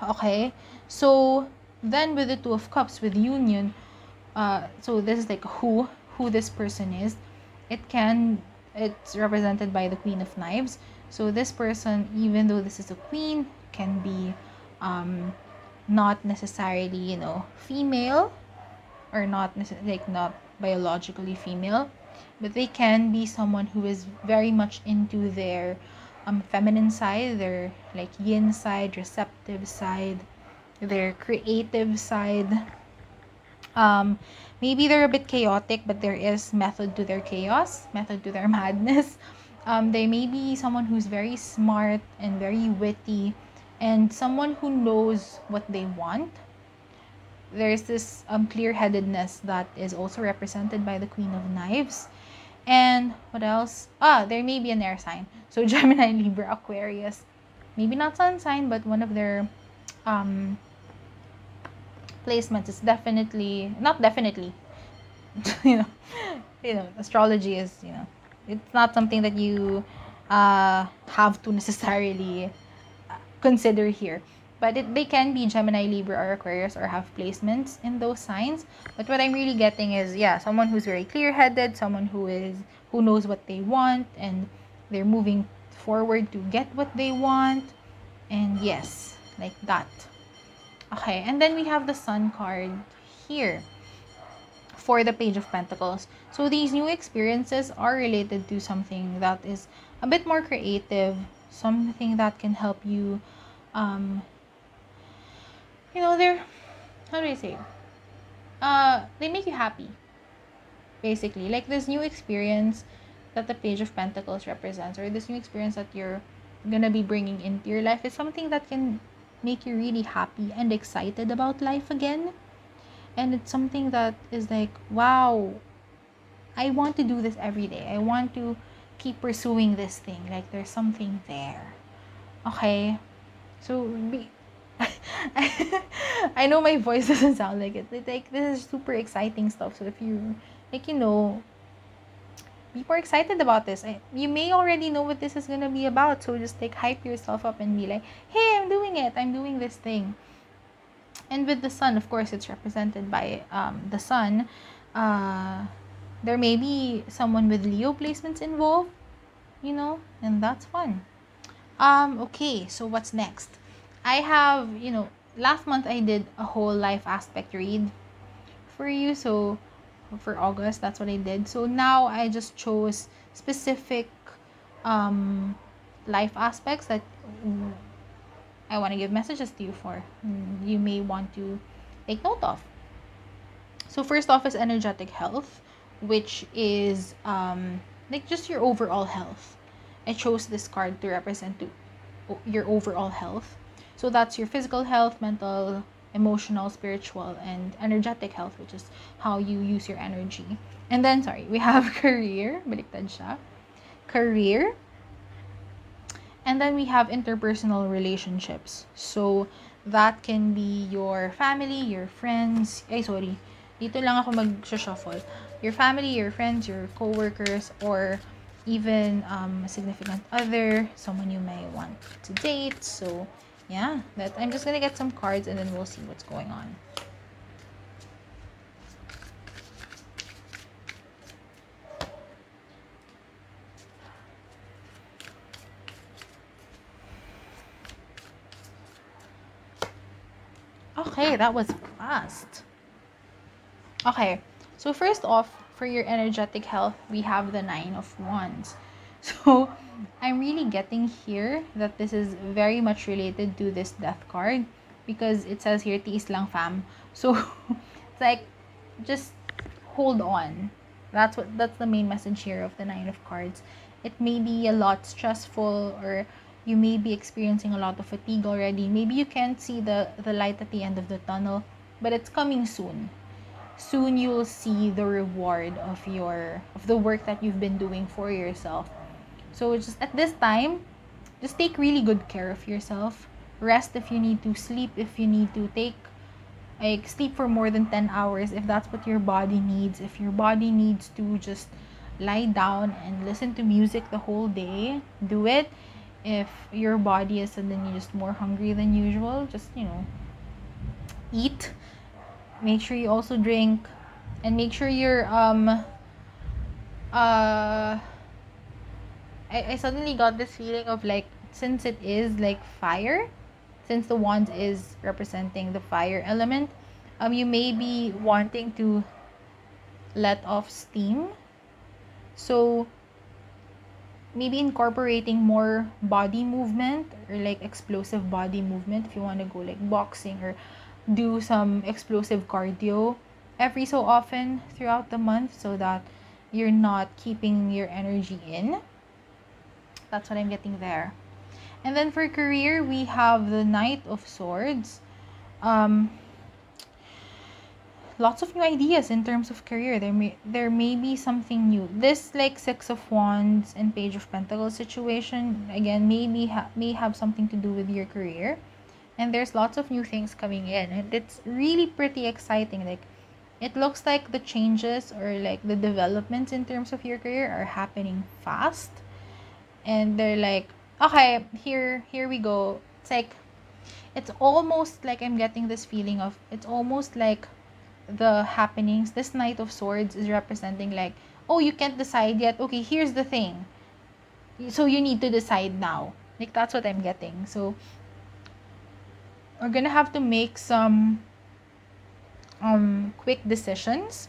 Okay, so then with the Two of Cups, with union, so this is like who this person is. It's represented by the Queen of Knives. So this person, even though this is a queen, can be not necessarily, female, or not biologically female, but they can be someone who is very much into their feminine side, their like yin side, receptive side, their creative side. Maybe they're a bit chaotic, but there is method to their chaos, method to their madness. They may be someone who's very smart and very witty, and someone who knows what they want. There's this clear-headedness that is also represented by the Queen of Knives. And what else? There may be an air sign. So Gemini, Libra, Aquarius. Maybe not sun sign, but one of their placements is not definitely. Astrology is, it's not something that you have to necessarily consider here. But they can be Gemini, Libra, or Aquarius, or have placements in those signs. But what I'm really getting is, someone who's very clear-headed, someone who knows what they want, and they're moving forward to get what they want. And yes, like that. Okay, and then we have the Sun card here for the Page of Pentacles. So these new experiences are related to something that is a bit more creative, something that can help you they're, how do I say, they make you happy. basically. Like this new experience that the Page of Pentacles represents, or this new experience that you're gonna be bringing into your life, is something that can make you really happy and excited about life again. And it's something that is like, wow, I want to do this every day. I want to keep pursuing this thing. Like there's something there. Okay? So I know my voice doesn't sound like it. Like this is super exciting stuff. So if you like, be more excited about this. You may already know what this is gonna be about. So just like hype yourself up and be like, hey, I'm doing it. I'm doing this thing. And with the sun, of course, it's represented by the sun. There may be someone with Leo placements involved, and that's fun. Okay, so what's next? I have, last month I did a whole life aspect read for you. So for August, that's what I did. So now I just chose specific life aspects that I want to give messages to you for. You may want to take note of. So first off is energetic health, which is like just your overall health. I chose this card to represent your overall health. So that's your physical health, mental, emotional, spiritual, and energetic health, which is how you use your energy. And then, we have career. Baliktad siya. Career. And then we have interpersonal relationships. So that can be your family, your friends. Dito lang ako mag-shuffle. Your family, your friends, your co-workers, or even a significant other, someone you may want to date. So yeah, I'm just gonna get some cards and then we'll see what's going on. Okay, that was fast. Okay, so first off, for your energetic health, we have the 9 of Wands. So I'm really getting here that this is very much related to this death card, because it says here, tiis lang fam. So it's like, just hold on. That's the main message here of the 9 of cards. It may be a lot stressful, or you may be experiencing a lot of fatigue already. Maybe you can't see the light at the end of the tunnel, but it's coming soon. Soon you will see the reward of the work that you've been doing for yourself. So just at this time, just take really good care of yourself. Rest if you need to, sleep if you need to, sleep for more than 10 hours if that's what your body needs. If your body needs to just lie down and listen to music the whole day, do it. If your body is suddenly just more hungry than usual, just, eat. Make sure you also drink, and make sure you're I suddenly got this feeling of like, since it is like fire, since the wand is representing the fire element, you may be wanting to let off steam. So maybe incorporating more body movement, or like explosive body movement, if you want to go like boxing or do some explosive cardio every so often throughout the month, so that you're not keeping your energy in. That's what I'm getting there. And then for career, we have the Knight of Swords. Lots of new ideas in terms of career. There may be something new. This like Six of Wands and Page of Pentacles situation, again, may have something to do with your career. And there's lots of new things coming in, and it's really pretty exciting. Like, it looks like the changes, or like the developments in terms of your career, are happening fast. And they're like, okay, here we go. It's almost like I'm getting this feeling of, it's almost like the happenings. This Knight of Swords is representing like, oh, you can't decide yet. Okay, here's the thing. So you need to decide now. Like, that's what I'm getting. So we're gonna have to make some quick decisions,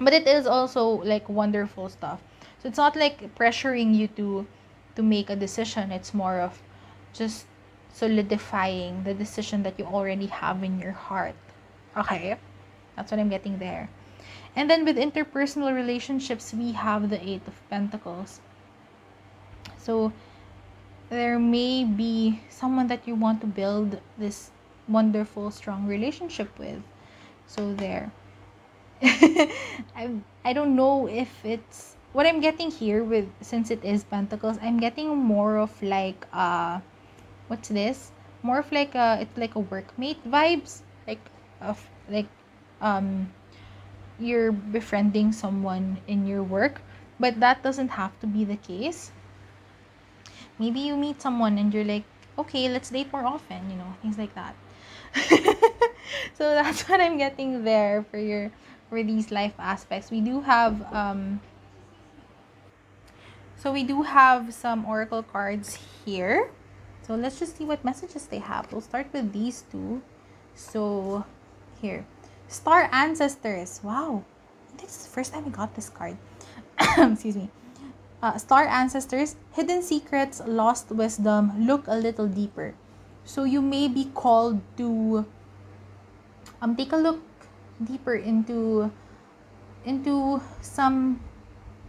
but it is also like wonderful stuff. So it's not like pressuring you to make a decision. It's more of just solidifying the decision that you already have in your heart. Okay, that's what I'm getting there. And then with interpersonal relationships, we have the Eight of Pentacles. So there may be someone that you want to build this wonderful, strong relationship with. So there. I don't know if it's what I'm getting here with, since it is Pentacles, I'm getting more of like what's this? More of like it's like a workmate vibes, like of like you're befriending someone in your work, but that doesn't have to be the case. Maybe you meet someone and you're like, okay, let's date more often, you know, things like that. So that's what I'm getting there for these life aspects. We do have some oracle cards here. So let's just see what messages they have. We'll start with these two. So here, Star Ancestors. Wow, this is the first time I got this card. Excuse me. Star Ancestors, hidden secrets, lost wisdom, look a little deeper. So you may be called to take a look deeper into some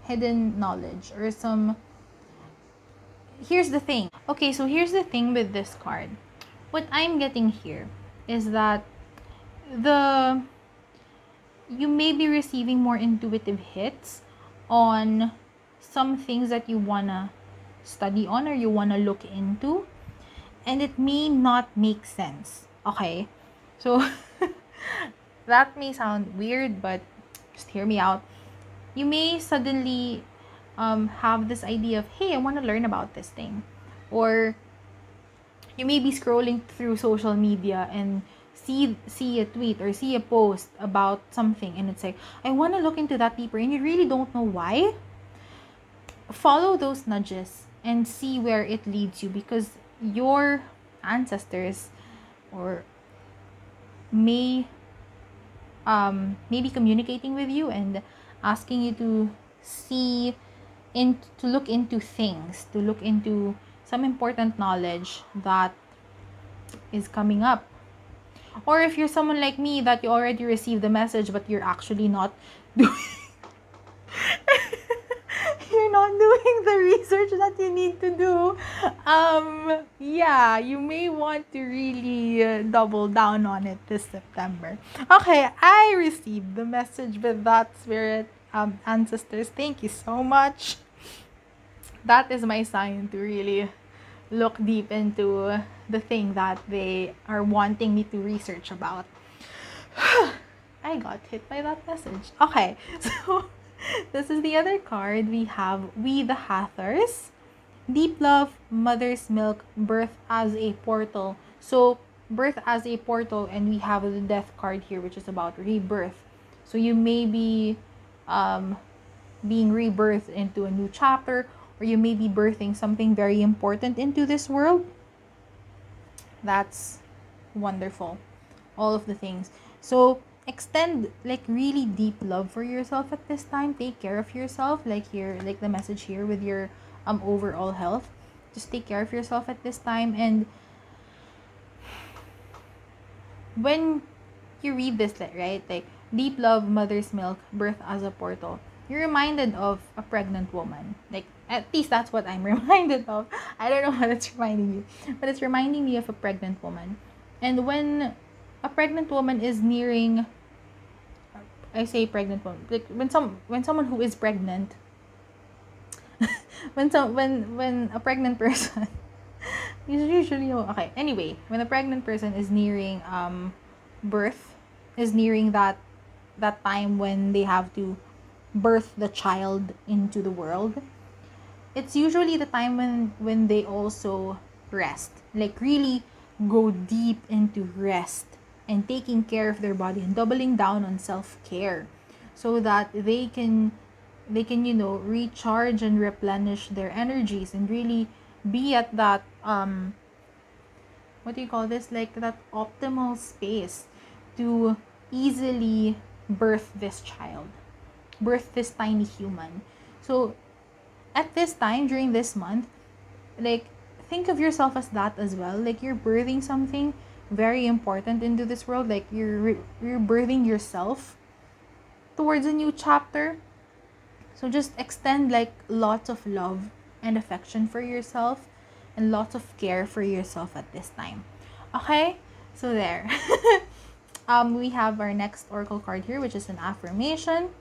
hidden knowledge or some. Here's the thing. Okay, so here's the thing with this card. What I'm getting here is that you may be receiving more intuitive hits on some things that you wanna study on or you wanna look into, and it may not make sense. Okay, so that may sound weird, but just hear me out. You may suddenly have this idea of, hey, I want to learn about this thing, or you may be scrolling through social media and see a tweet or see a post about something, and it's like, I want to look into that deeper, and you really don't know why. Follow those nudges and see where it leads you, because your ancestors or may be communicating with you and asking you to look into things, to look into some important knowledge that is coming up. Or if you're someone like me that you already received the message but you're actually not doing you're not doing the research that you need to do, yeah, you may want to really double down on it this September. Okay, I received the message with that, spirit ancestors. Thank you so much. That is my sign to really look deep into the thing that they are wanting me to research about. I got hit by that message. Okay, so this is the other card. We have We the Hathors, Deep Love, Mother's Milk, Birth as a Portal. So birth as a portal, and we have the Death card here, which is about rebirth. So you may be being rebirthed into a new chapter, or you may be birthing something very important into this world. That's wonderful. All of the things. So extend like really deep love for yourself at this time. Take care of yourself, like here, like the message here with your overall health. Just take care of yourself at this time. And when you read this, right, like deep love, mother's milk, birth as a portal, you're reminded of a pregnant woman. Like, at least that's what I'm reminded of. I don't know what it's reminding you, but it's reminding me of a pregnant woman. And when a pregnant woman is nearing, I say pregnant woman, like when someone who is pregnant, when a pregnant person is usually okay. Anyway, when a pregnant person is nearing birth, is nearing that time when they have to birth the child into the world, it's usually the time when they also rest, like really go deep into rest and taking care of their body and doubling down on self-care, so that they can recharge and replenish their energies and really be at that what do you call this, like that optimal space to easily birth this child, birth this tiny human. So at this time, during this month, like think of yourself as that as well. Like you're birthing something very important into this world. Like you're birthing yourself towards a new chapter. So just extend like lots of love and affection for yourself and lots of care for yourself at this time. Okay? So there. We have our next oracle card here, which is an affirmation.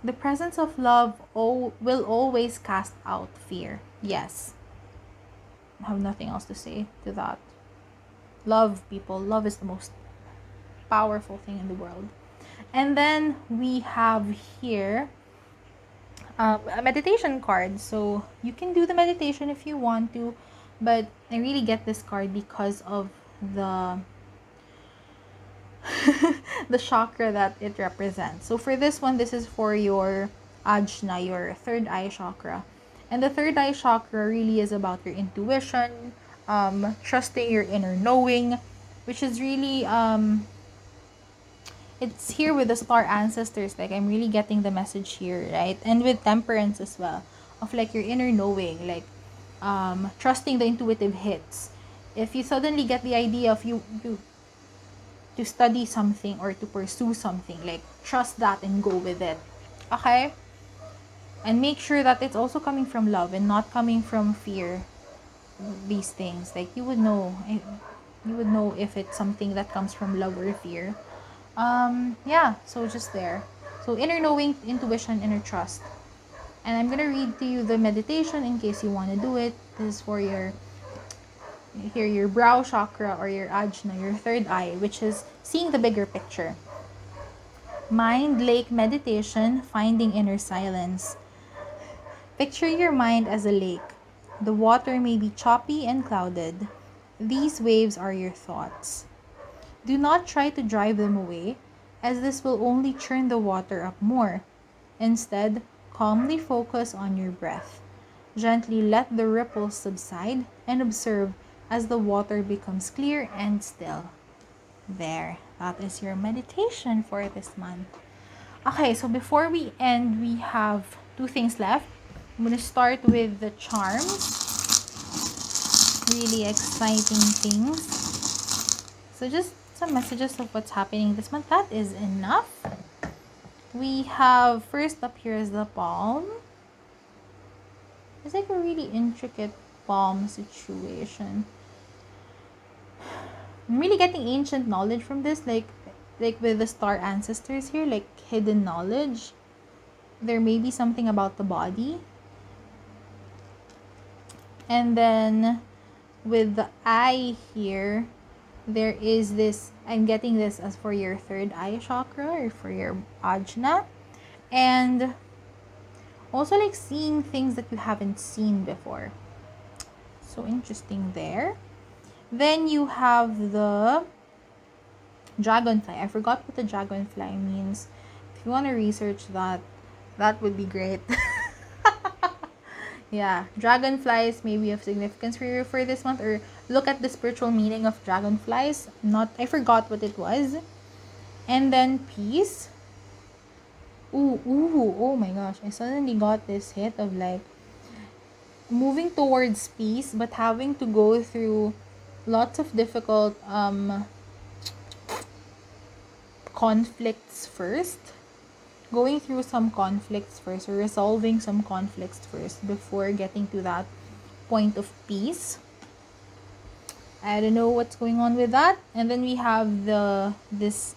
The presence of love will always cast out fear. Yes. I have nothing else to say to that. Love, people. Love is the most powerful thing in the world. And then we have here a meditation card. So you can do the meditation if you want to, but I really get this card because of the the chakra that it represents. So for this one, this is for your ajna, your third eye chakra. And the third eye chakra really is about your intuition, trusting your inner knowing, which is really it's here with the star ancestors. Like, I'm really getting the message here, right? And with temperance as well, of like your inner knowing, like trusting the intuitive hits. If you suddenly get the idea of you to study something or to pursue something, like trust that and go with it. Okay? And make sure that it's also coming from love and not coming from fear. These things, like you would know if it's something that comes from love or fear. Yeah, so just there. So inner knowing, intuition, inner trust. And I'm gonna read to you the meditation in case you want to do it. This is for your brow chakra or your ajna, your third eye, which is seeing the bigger picture. Mind lake meditation, finding inner silence. Picture your mind as a lake. The water may be choppy and clouded. These waves are your thoughts. Do not try to drive them away, as this will only churn the water up more. Instead, calmly focus on your breath. Gently let the ripples subside and observe as the water becomes clear and still. There. That is your meditation for this month. Okay, so before we end, we have two things left. I'm going to start with the charms. Really exciting things. So just some messages of what's happening this month. That is enough. We have first up here is the palm. It's like a really intricate palm situation. I'm really getting ancient knowledge from this, like with the star ancestors here, like hidden knowledge. There may be something about the body. And then with the eye here, there is this, I'm getting this as for your third eye chakra or for your ajna. And also like seeing things that you haven't seen before. So interesting there. Then you have the dragonfly. I forgot what the dragonfly means. If you want to research that, that would be great. Yeah, dragonflies may be of significance for you for this month, or look at the spiritual meaning of dragonflies. I forgot what it was. And then peace. Ooh, oh my gosh. I suddenly got this hit of like moving towards peace, but having to go through lots of difficult conflicts first. Going through some conflicts first, or resolving some conflicts first before getting to that point of peace. I don't know what's going on with that. And then we have this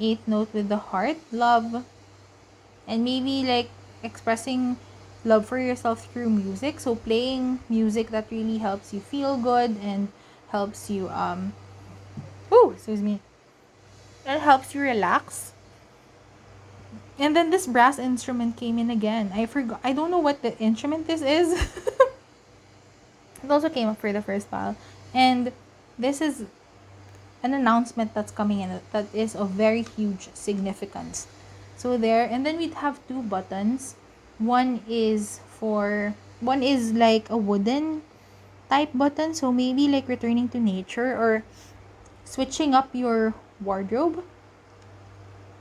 8th note with the heart, love, and maybe like expressing love for yourself through music. So playing music that really helps you feel good and helps you it helps you relax. And then this brass instrument came in again. I forgot. I don't know what the instrument this is. It also came up for the first pile. And this is an announcement that's coming in that is of very huge significance. So there. And then we'd have two buttons. One is like a wooden type button. So maybe like returning to nature or switching up your wardrobe.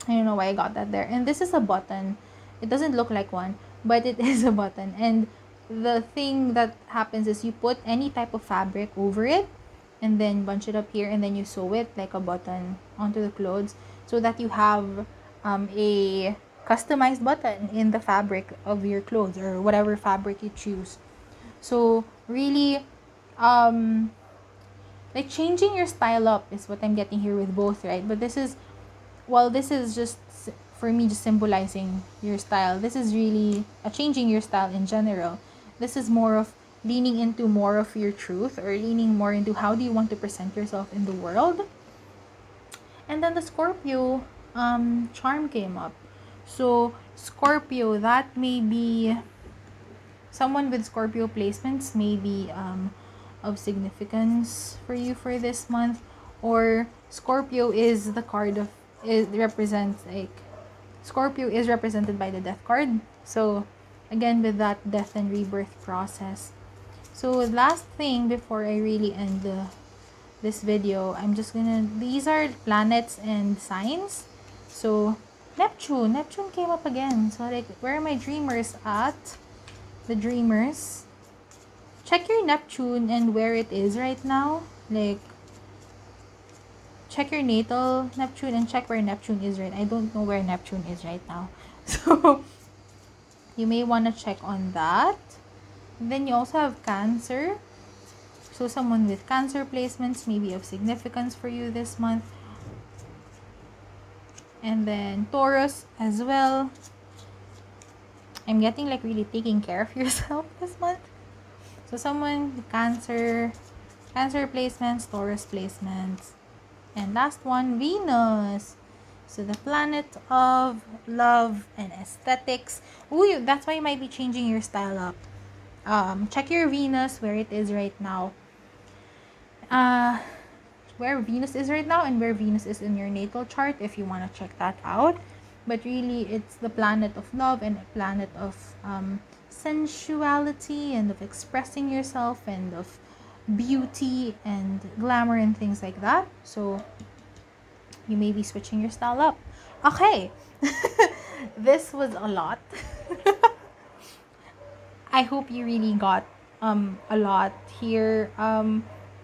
I don't know why I got that there. And this is a button. It doesn't look like one, but it is a button. And the thing that happens is you put any type of fabric over it and then bunch it up here, and then you sew it like a button onto the clothes so that you have a customized button in the fabric of your clothes or whatever fabric you choose. So really, like changing your style up is what I'm getting here with both, right? But this is, well, this is just for me just symbolizing your style. This is really changing your style in general. This is more of leaning into more of your truth, or leaning more into how do you want to present yourself in the world. And then the Scorpio charm came up. So Scorpio, that may be someone with Scorpio placements, may be of significance for you for this month. Or Scorpio is the card of, it represents like, Scorpio is represented by the Death card. So again, with that death and rebirth process. So last thing before I really end this video, I'm just gonna, these are planets and signs. So Neptune came up again. So like, where are my dreamers at? The dreamers, check your Neptune and where it is right now. Like, check your natal Neptune and check where Neptune is right. I don't know where Neptune is right now. So you may want to check on that. And then you also have Cancer. So someone with Cancer placements may be of significance for you this month. And then Taurus as well. I'm getting like really taking care of yourself this month. So someone with Cancer placements, Taurus placements. And last one, Venus. So the planet of love and aesthetics. Ooh, that's why you might be changing your style up. Check your Venus, where it is right now. Where Venus is right now and where Venus is in your natal chart, if you want to check that out. But really, it's the planet of love and a planet of sensuality and of expressing yourself and of beauty and glamour and things like that. So you may be switching your style up. Okay. This was a lot. I hope you really got a lot here.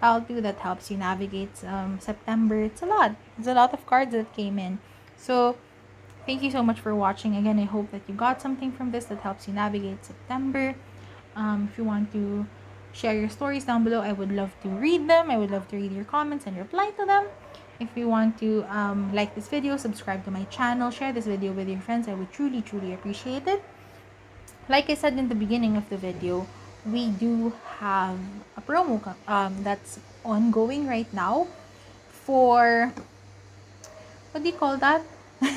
I'll do that helps you navigate September. It's a lot of cards that came in. So thank you so much for watching. Again, I hope that you got something from this that helps you navigate September. If you want to share your stories down below, I would love to read them. I would love to read your comments and reply to them. If you want to like this video, subscribe to my channel, share this video with your friends, I would truly appreciate it. Like I said in the beginning of the video, we do have a promo that's ongoing right now for, what do you call that? I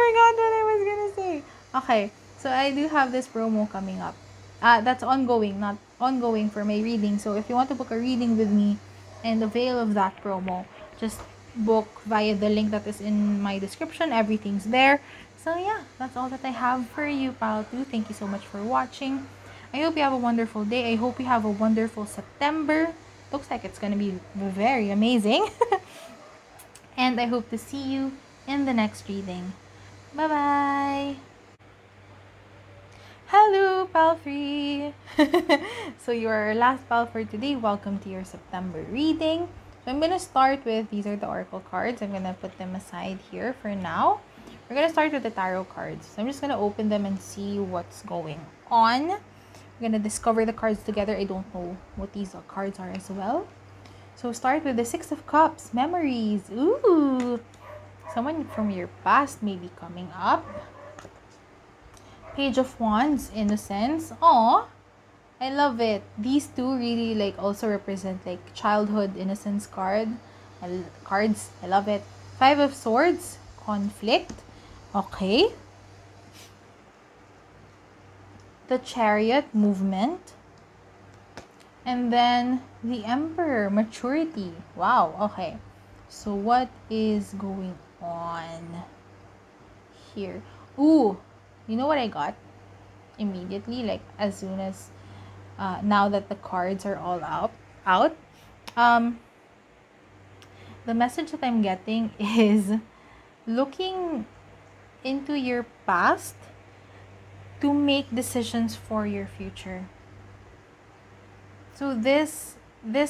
forgot what I was gonna say. Okay, so I do have this promo coming up. That's ongoing, not ongoing for my reading. So if you want to book a reading with me and avail of that promo, just book via the link that is in my description. Everything's there. So yeah, that's all that I have for you, Pal 2. Thank you so much for watching. I hope you have a wonderful day. I hope you have a wonderful September. Looks like it's gonna be very amazing. And I hope to see you in the next reading. Bye-bye! Hello, Pal 3! So you're our last Pal for today. Welcome to your September reading. So I'm going to start with, these are the Oracle cards. I'm going to put them aside here for now. We're going to start with the Tarot cards. So I'm just going to open them and see what's going on. We're going to discover the cards together. I don't know what these cards are as well. So start with the Six of Cups. Memories. Ooh! Someone from your past may be coming up. Page of Wands, Innocence. Aw, I love it. These two really like also represent like childhood innocence cards. I love it. Five of Swords, Conflict. Okay. The Chariot, Movement. And then the Emperor, Maturity. Wow, okay. So what is going on here? Ooh, you know what I got immediately, like as soon as now that the cards are all out, the message that I'm getting is looking into your past to make decisions for your future. So this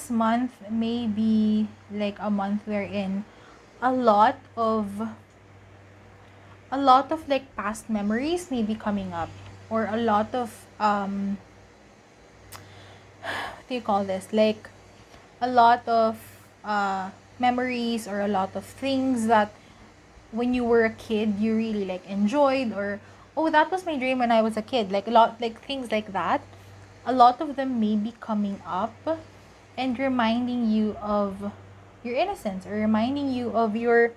month may be like a month wherein a lot of a lot of like past memories may be coming up, or a lot of what do you call this, like a lot of memories, or a lot of things that when you were a kid you really like enjoyed, or oh, that was my dream when I was a kid, like a lot, like things like that. A lot of them may be coming up and reminding you of your innocence, or reminding you of your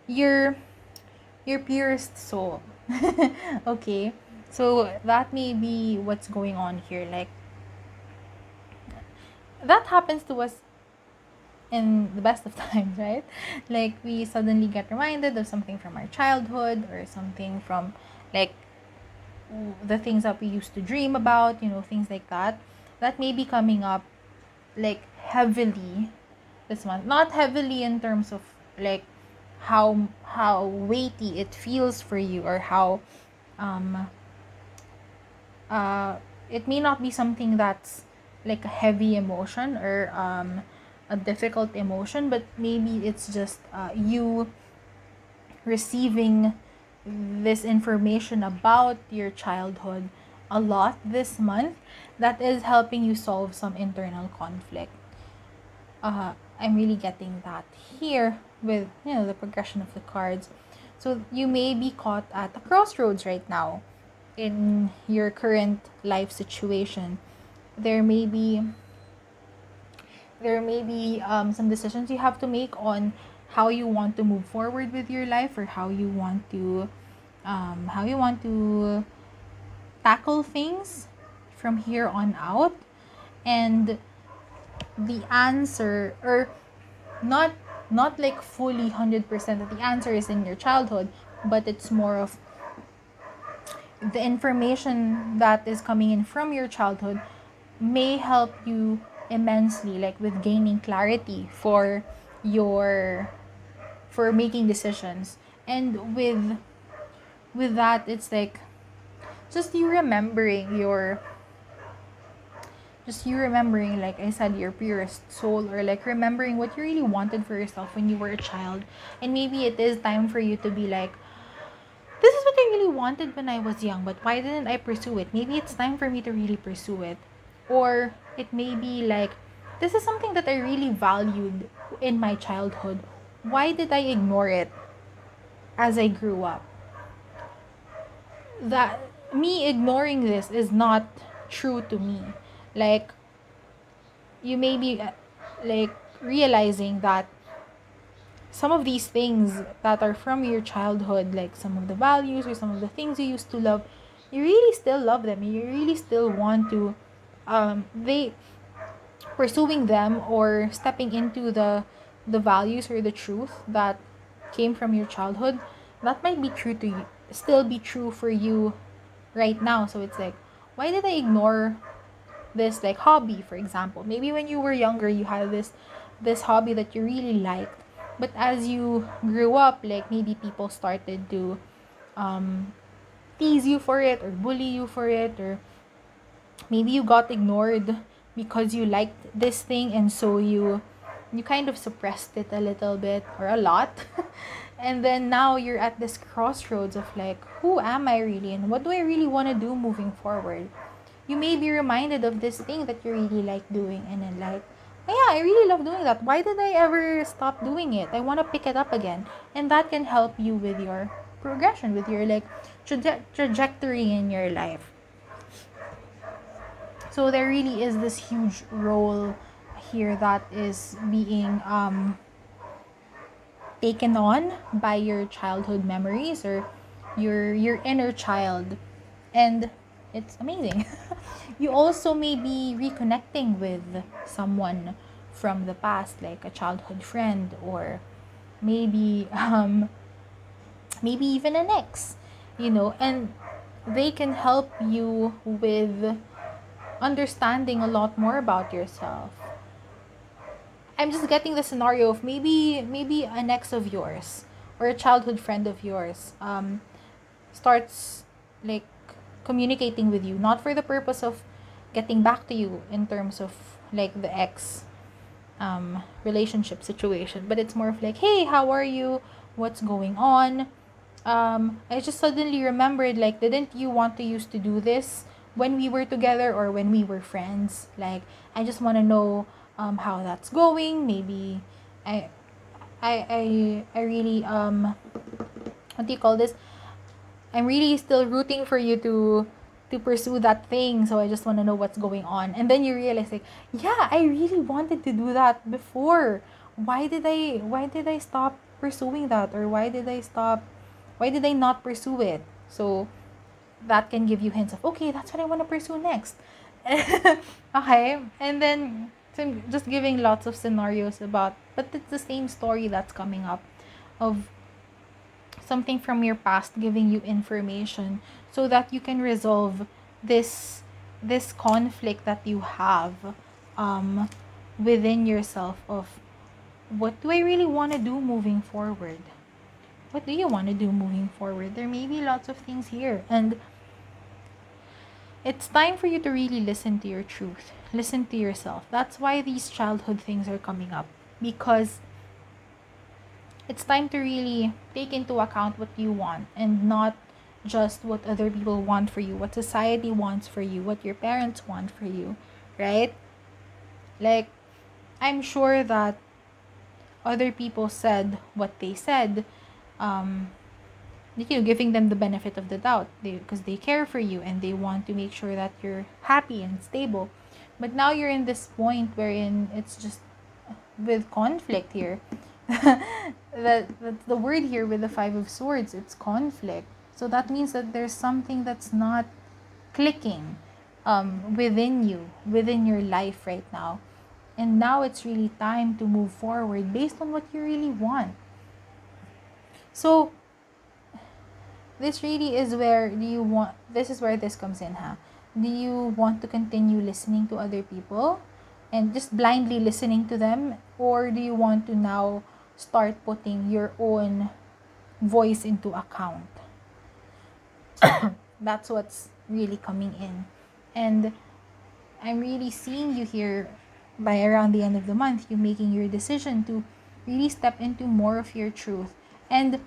your purest soul. Okay, so that may be what's going on here. Like, that happens to us in the best of times, right? Like, we suddenly get reminded of something from our childhood, or something from like the things that we used to dream about, things like that. That may be coming up like heavily this month. Not heavily in terms of like how weighty it feels for you, or how um it may not be something that's like a heavy emotion, or a difficult emotion, but maybe it's just you receiving this information about your childhood a lot this month, that is helping you solve some internal conflict. I'm really getting that here with the progression of the cards. So you may be caught at a crossroads right now in your current life situation. There may be some decisions you have to make on how you want to move forward with your life, or how you want to tackle things from here on out. And the answer, or not like fully 100% that the answer is in your childhood, but it's more of the information that is coming in from your childhood may help you immensely, like with gaining clarity for making decisions. And with that, it's like just you remembering, like I said, your purest soul, or like remembering what you really wanted for yourself when you were a child. And maybe it is time for you to be like, this is what I really wanted when I was young, but why didn't I pursue it? Maybe it's time for me to really pursue it. Or it may be like, this is something that I really valued in my childhood. Why did I ignore it as I grew up? That me ignoring this is not true to me. Like, you may be like realizing that some of these things that are from your childhood, like some of the values or some of the things you used to love, you really still love them. You really still want to they pursuing them, or stepping into the values or the truth that came from your childhood. That might be true to you, still be true for you right now. So it's like, why did I ignore this like hobby, for example? Maybe when you were younger you had this hobby that you really liked, but as you grew up, like maybe people started to tease you for it, or bully you for it, or maybe you got ignored because you liked this thing, and so you kind of suppressed it a little bit, or a lot. And then now you're at this crossroads of like, who am I really, and what do I really want to do moving forward? You may be reminded of this thing that you really like doing, and then like, oh yeah, I really love doing that. Why did I ever stop doing it? I want to pick it up again. And that can help you with your progression, with your like trajectory in your life. So there really is this huge role here that is being taken on by your childhood memories, or your inner child. And it's amazing. You also may be reconnecting with someone from the past, like a childhood friend, or maybe maybe even an ex, and they can help you with understanding a lot more about yourself. I'm just getting the scenario of maybe an ex of yours, or a childhood friend of yours starts like communicating with you, not for the purpose of getting back to you in terms of like the ex relationship situation, but it's more of like, hey, how are you, what's going on, I just suddenly remembered, like, didn't you want to used to do this when we were together or when we were friends? Like, I just want to know how that's going. Maybe I I really what do you call this? I'm really still rooting for you to pursue that thing. So I just want to know what's going on. And then you realize, like, yeah, I really wanted to do that before. Why did I stop pursuing that? Or why did I not pursue it? So that can give you hints of, okay, that's what I want to pursue next. Okay. And then, so I'm just giving lots of scenarios about, but it's the same story that's coming up of something from your past giving you information so that you can resolve this conflict that you have um within yourself of, what do I really want to do moving forward? What do you want to do moving forward? There may be lots of things here, and it's time for you to really listen to your truth, listen to yourself. That's why these childhood things are coming up, because it's time to really take into account what you want and not just what other people want for you, what society wants for you, what your parents want for you, right? Like, I'm sure that other people said what they said, um, giving them the benefit of the doubt, because they care for you and they want to make sure that you're happy and stable. But now you're in this point wherein it's just with conflict here. That's the word here with the Five of Swords. It's conflict. So that means that there's something that's not clicking within you, within your life right now. And now it's really time to move forward based on what you really want. So this really is where this is where this comes in, huh? Do you want to continue listening to other people and just blindly listening to them, or do you want to now start putting your own voice into account? That's what's really coming in. And I'm really seeing you here by around the end of the month, you making your decision to really step into more of your truth. And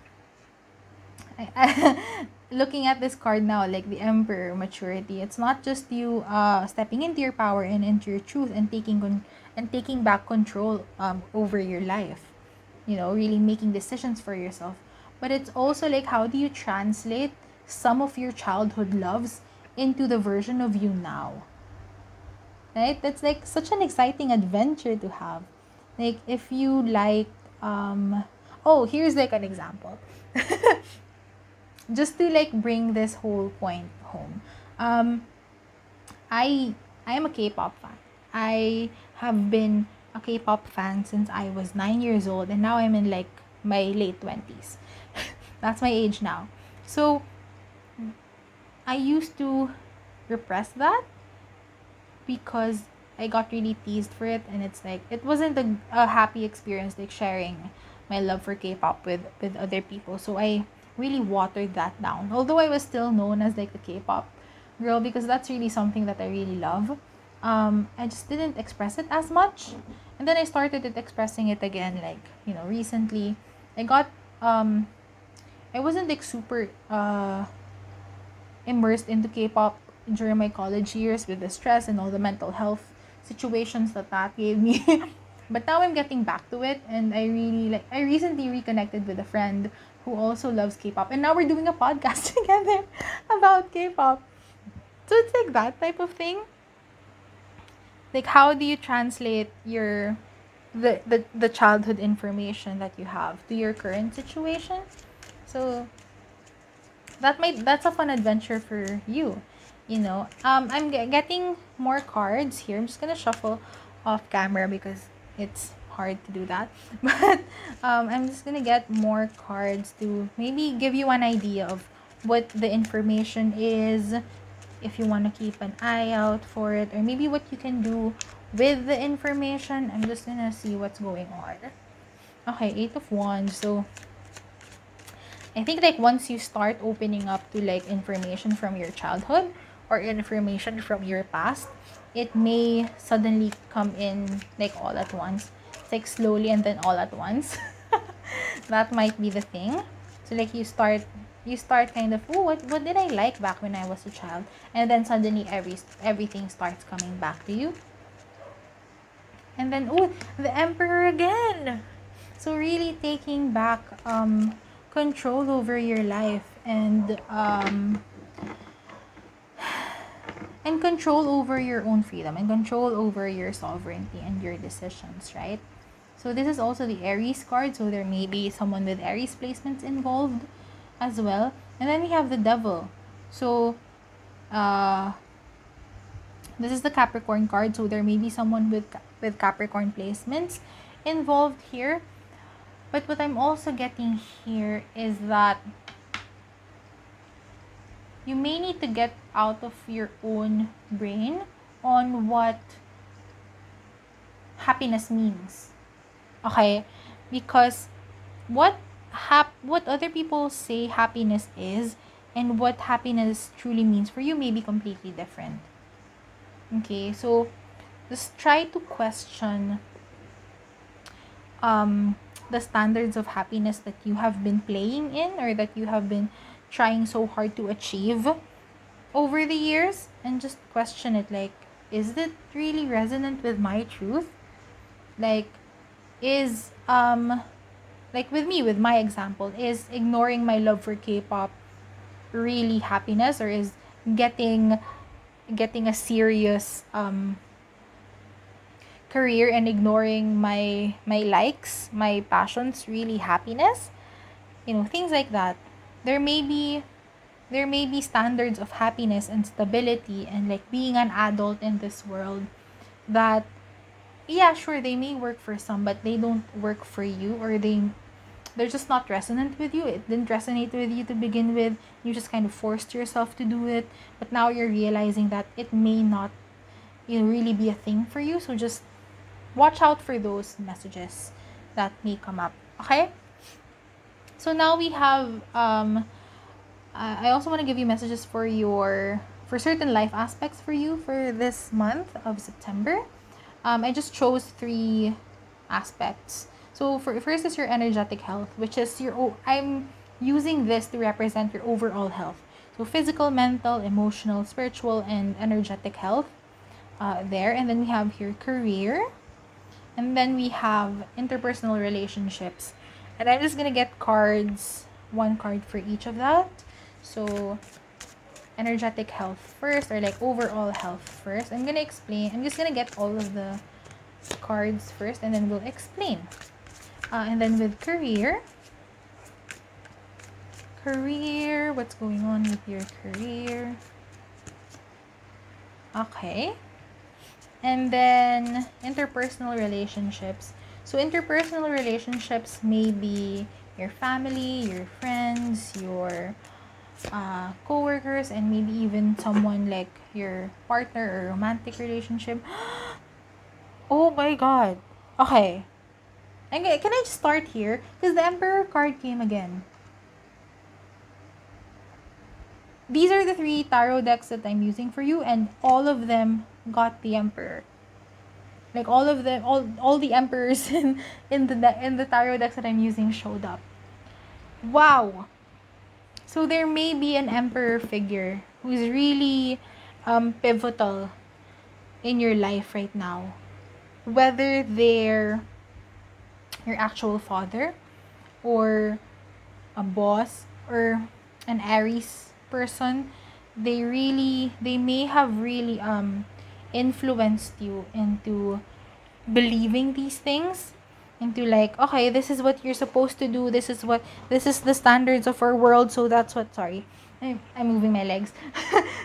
looking at this card now, like the Emperor, maturity, it's not just you stepping into your power and into your truth and taking back control over your life, really making decisions for yourself. But it's also like, how do you translate some of your childhood loves into the version of you now, right? That's like such an exciting adventure to have. Like, if you like here's like an example. Just to like bring this whole point home. I am a K-pop fan. I have been a K-pop fan since I was 9 years old, and now I'm in like my late 20s. That's my age now. So I used to repress that because I got really teased for it, and it's like, it wasn't a happy experience, like sharing my love for K-pop with other people. So I really watered that down, although I was still known as like the K-pop girl, because that's really something that I really love. I just didn't express it as much, and then I started expressing it again, like, recently. I wasn't like super immersed into K-pop during my college years with the stress and all the mental health situations that gave me. But now I'm getting back to it, and I recently reconnected with a friend who also loves K-pop, and now we're doing a podcast together about K-pop. So it's like that type of thing. Like, how do you translate the childhood information that you have to your current situation? So that's a fun adventure for you. I'm getting more cards here. I'm just gonna shuffle off camera because it's hard to do that. But I'm just gonna get more cards to maybe give you an idea of what the information is, if you want to keep an eye out for it, or maybe what you can do with the information. I'm just gonna see what's going on. Okay, 8 of Wands. So I think like once you start opening up to like information from your childhood or information from your past, it may suddenly come in like all at once. It's like slowly and then all at once. That might be the thing. So like you start You start kind of, oh, what did I like back when I was a child? And then suddenly everything starts coming back to you. And then, oh, the Emperor again. So really taking back control over your life and control over your own freedom and control over your sovereignty and your decisions, right? So this is also the Aries card, so there may be someone with Aries placements involved as well. And then we have the Devil. So this is the Capricorn card, so there may be someone with Capricorn placements involved here. But what I'm also getting here is that you may need to get out of your own brain on what happiness means. Okay? Because what other people say happiness is and what happiness truly means for you may be completely different. Okay? So just try to question the standards of happiness that you have been playing in or that you have been trying so hard to achieve over the years, and just question it, like, is it really resonant with my truth? Like, is like with me, with my example, is ignoring my love for K-pop really happiness, or is getting a serious career and ignoring my likes, my passions really happiness? Things like that. There may be standards of happiness and stability and like being an adult in this world that, yeah, sure, they may work for some, but they don't work for you, or they're just not resonant with you. It didn't resonate with you to begin with. You just kind of forced yourself to do it, but now you're realizing that it may not really be a thing for you. So just watch out for those messages that may come up. Okay? So now we have I also want to give you messages for certain life aspects for you for this month of September. I just chose 3 aspects. So first is your energetic health, which is I'm using this to represent your overall health. So physical, mental, emotional, spiritual, and energetic health there. And then we have your career. And then we have interpersonal relationships. And I'm just going to get cards, 1 card for each of that. So energetic health first, or like overall health first. I'm going to explain. I'm just going to get all of the cards first, and then we'll explain. And then with career, what's going on with your career? Okay. And then interpersonal relationships. So interpersonal relationships may be your family, your friends, your co-workers, and maybe even someone like your partner or romantic relationship. Oh my god. Okay. Can I just start here? Because the Emperor card came again. These are the 3 tarot decks that I'm using for you, and all of them got the Emperor. Like all of them, all the Emperors in the tarot decks that I'm using showed up. Wow. So there may be an Emperor figure who's really pivotal in your life right now. Whether they're your actual father, or a boss, or an Aries person, they may have really influenced you into believing these things, into like, okay, this is what you're supposed to do, this is the standards of our world, so that's what, sorry, I'm moving my legs.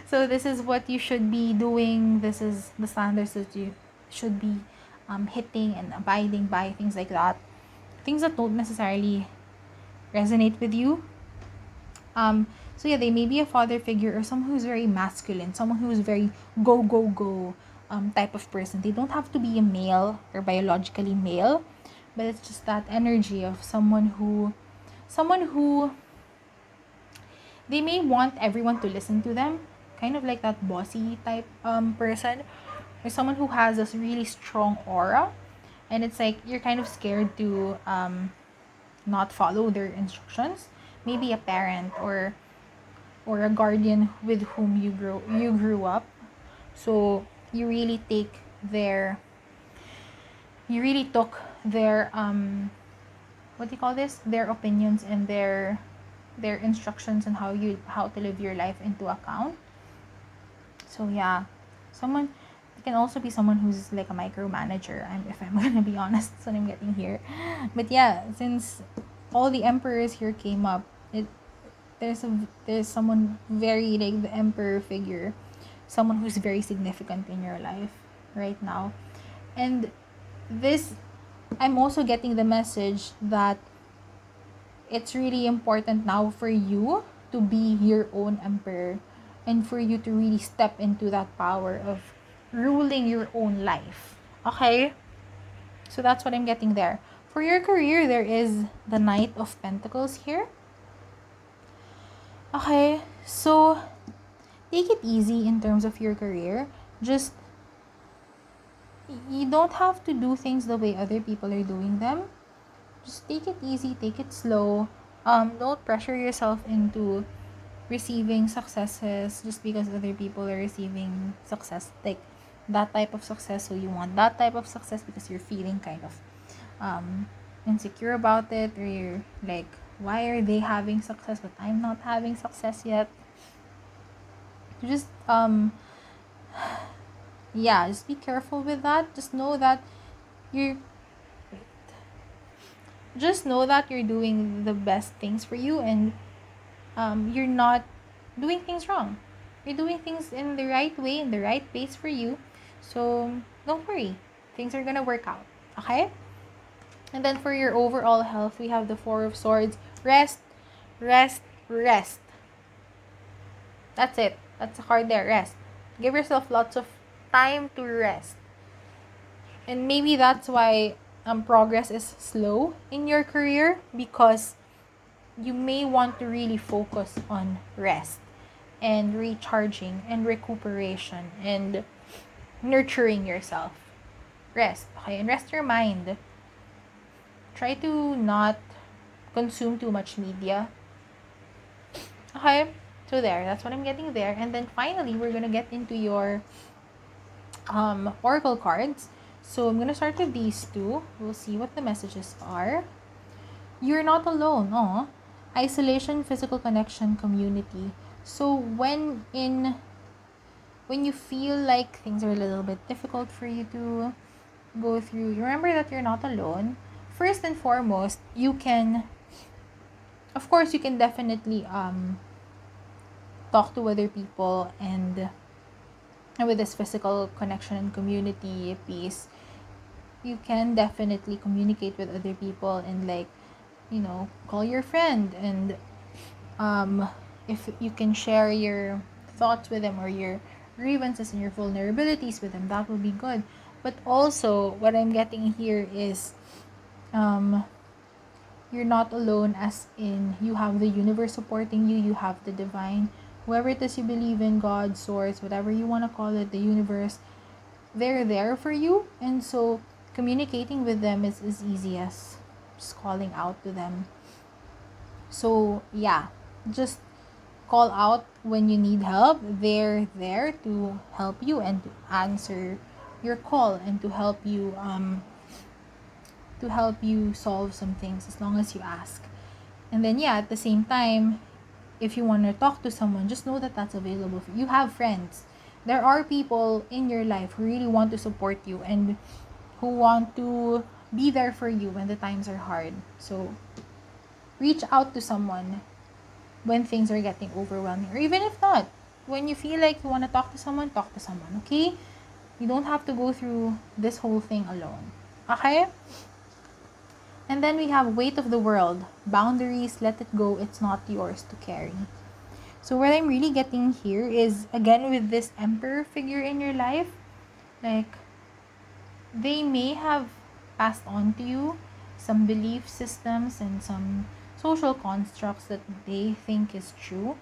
So this is what you should be doing, this is the standards that you should be hitting and abiding by, things like that, things that don't necessarily resonate with you. So yeah, they may be a father figure, or someone who's very masculine, someone who's very go type of person. They don't have to be a male or biologically male, but it's just that energy of someone who they may want everyone to listen to them, kind of like that bossy type person, or someone who has this really strong aura, and it's like you're kind of scared to not follow their instructions, maybe a parent or a guardian with whom you grew up. So you really took their what do you call this, their opinions and their instructions on how to live your life into account. So yeah, someone, it can also be someone who's like a micromanager. If I'm gonna be honest, that's what I'm getting here. But yeah, since all the emperors here came up, there's someone very like the emperor figure, someone who's very significant in your life right now. And this, I'm also getting the message that it's really important now for you to be your own emperor and for you to really step into that power of ruling your own life. Okay? So that's what I'm getting there. For your career, there is the Knight of Pentacles here. Okay, so take it easy in terms of your career. Just, you don't have to do things the way other people are doing them. Just take it easy, take it slow. Don't pressure yourself into receiving successes just because other people are receiving success, like that type of success. So you want that type of success because you're feeling kind of insecure about it, or you're like, why are they having success but I'm not having success yet? Just yeah, just be careful with that. Just know that you're doing the best things for you, and you're not doing things wrong. You're doing things in the right way, in the right pace for you. So don't worry, things are gonna work out. Okay? And then for your overall health, we have the Four of Swords. Rest, rest, rest. That's it. That's a card there. Rest. Give yourself lots of time to rest. And maybe that's why progress is slow in your career, because you may want to really focus on rest and recharging and recuperation and nurturing yourself. Rest. Okay? And rest your mind. Try to not consume too much media. Okay? So there, that's what I'm getting there. And then finally, we're gonna get into your oracle cards. So I'm gonna start with these two. We'll see what the messages are. You're not alone. Oh, isolation, physical connection, community. So when you feel like things are a little bit difficult for you to go through, remember that you're not alone. First and foremost, you can definitely talk to other people, and with this physical connection and community piece, you can definitely communicate with other people and, like, call your friend, and if you can share your thoughts with them or your grievances and your vulnerabilities with them, that will be good. But also, what I'm getting here is you're not alone, as in you have the universe supporting you, you have the divine, whoever it is you believe in, God, source, whatever you want to call it, the universe, they're there for you. And so communicating with them is as easy as just calling out to them. So yeah, just call out when you need help. They're there to help you and to answer your call and to help you solve some things, as long as you ask. And then yeah, at the same time, if you want to talk to someone, just know that that's available for you. You have friends. There are people in your life who really want to support you and who want to be there for you when the times are hard. So reach out to someone when things are getting overwhelming, or even if not, when you feel like you want to talk to someone, okay? You don't have to go through this whole thing alone. Okay? And then we have weight of the world. Boundaries, let it go. It's not yours to carry. So what I'm really getting here is, again, with this emperor figure in your life, like, they may have passed on to you some belief systems and some social constructs that they think is true,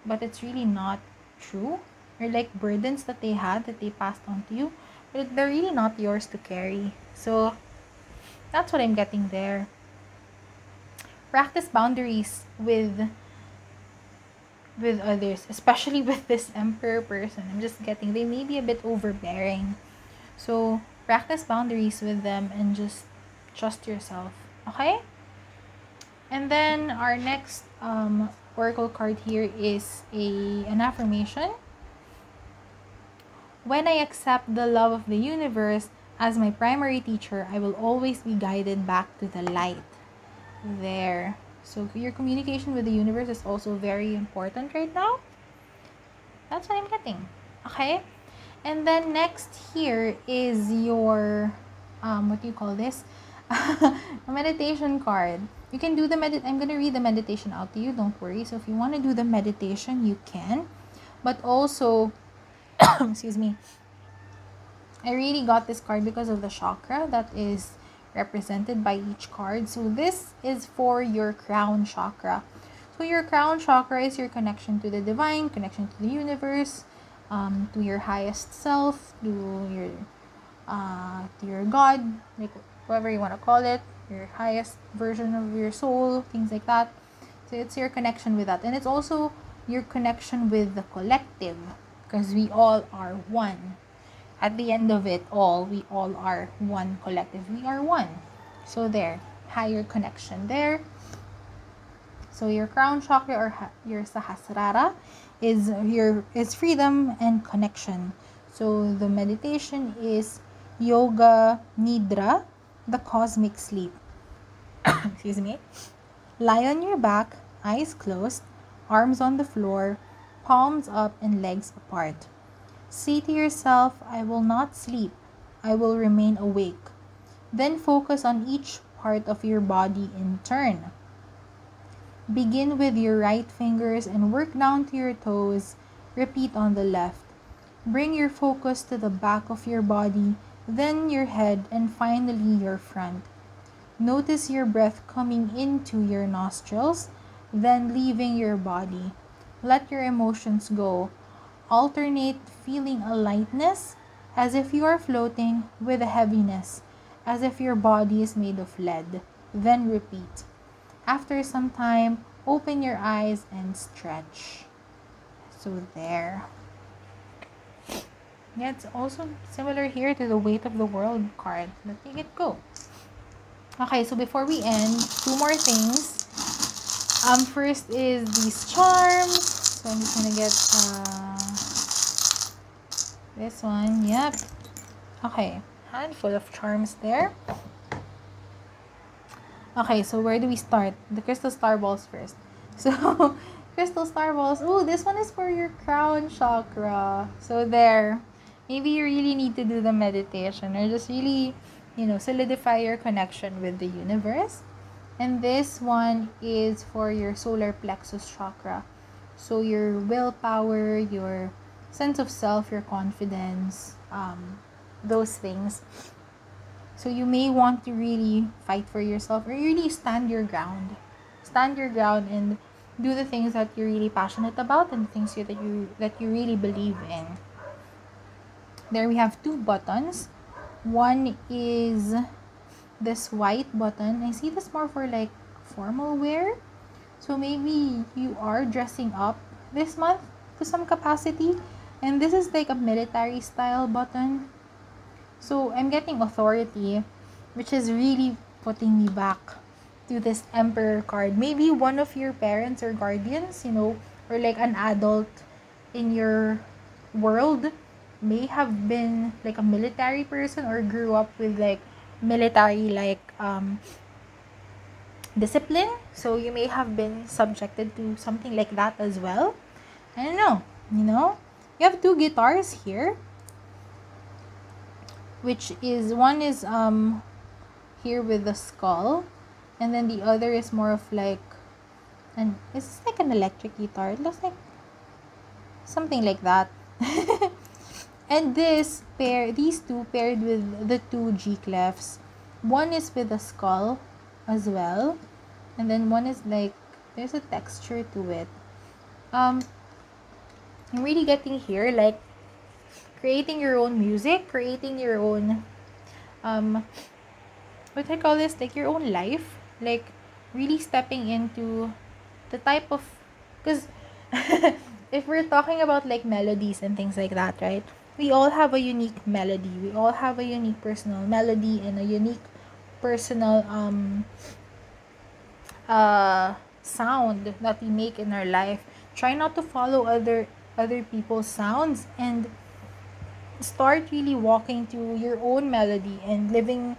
but it's really not true. Or like burdens that they had that they passed on to you, but they're really not yours to carry. So that's what I'm getting there. practice boundaries with others, especially with this emperor person. I'm just getting, they may be a bit overbearing. So practice boundaries with them and just trust yourself. Okay? And then our next oracle card here is an affirmation. When I accept the love of the universe as my primary teacher, I will always be guided back to the light. There. So your communication with the universe is also very important right now. That's what I'm getting. Okay? And then next here is your what do you call this? A meditation card. You can do the I'm gonna read the meditation out to you, don't worry. So if you want to do the meditation, you can. But also excuse me, I really got this card because of the chakra that is represented by each card. So this is for your crown chakra. So your crown chakra is your connection to the divine, connection to the universe, to your highest self, to your God, like whatever you want to call it, your highest version of your soul, things like that. So it's your connection with that, and it's also your connection with the collective, because we all are one. At the end of it all, we all are one collective. We are one. So there, higher connection there. So your crown chakra or your sahasrara is freedom and connection. So the meditation is yoga nidra, the cosmic sleep. Excuse me. Lie on your back, eyes closed, arms on the floor, palms up and legs apart. Say to yourself, I will not sleep. I will remain awake. Then focus on each part of your body in turn. Begin with your right fingers and work down to your toes. Repeat on the left. Bring your focus to the back of your body, then your head, and finally your front. Notice your breath coming into your nostrils, then leaving your body. Let your emotions go. Alternate feeling a lightness, as if you are floating, with a heaviness, as if your body is made of lead. Then repeat. After some time, open your eyes and stretch. So there. Yeah, it's also similar here to the weight of the world card. Let me get go. Okay, so before we end, two more things. First is these charms. So I'm just gonna get this one. Yep. Okay, handful of charms there. Okay, so where do we start? The crystal star balls first. So crystal star balls. Oh, this one is for your crown chakra. So there. Maybe you really need to do the meditation or just really, solidify your connection with the universe. And this one is for your solar plexus chakra. So your willpower, your sense of self, your confidence, those things. So you may want to really fight for yourself or really stand your ground. Stand your ground and do the things that you're really passionate about and the things that you really believe in. There we have two buttons. One is this white button. I see this more for like formal wear. So maybe you are dressing up this month to some capacity. And this is like a military style button. So I'm getting authority, which is really putting me back to this emperor card. Maybe one of your parents or guardians, or like an adult in your world may have been like a military person or grew up with like military discipline. So you may have been subjected to something like that as well. I don't know. You have two guitars here, which is one is here with the skull, and then the other is more of like it's like an electric guitar. It looks like something like that. And these two paired with the two G clefs. One is with a skull as well, and then one is like there's a texture to it. I'm really getting here like creating your own music, creating your own what do I call this? Like your own life. Like really stepping into the type of, because if we're talking about like melodies and things like that, right? We all have a unique melody. We all have a unique personal melody and a unique personal sound that we make in our life. Try not to follow other people's sounds, and start really walking to your own melody and living,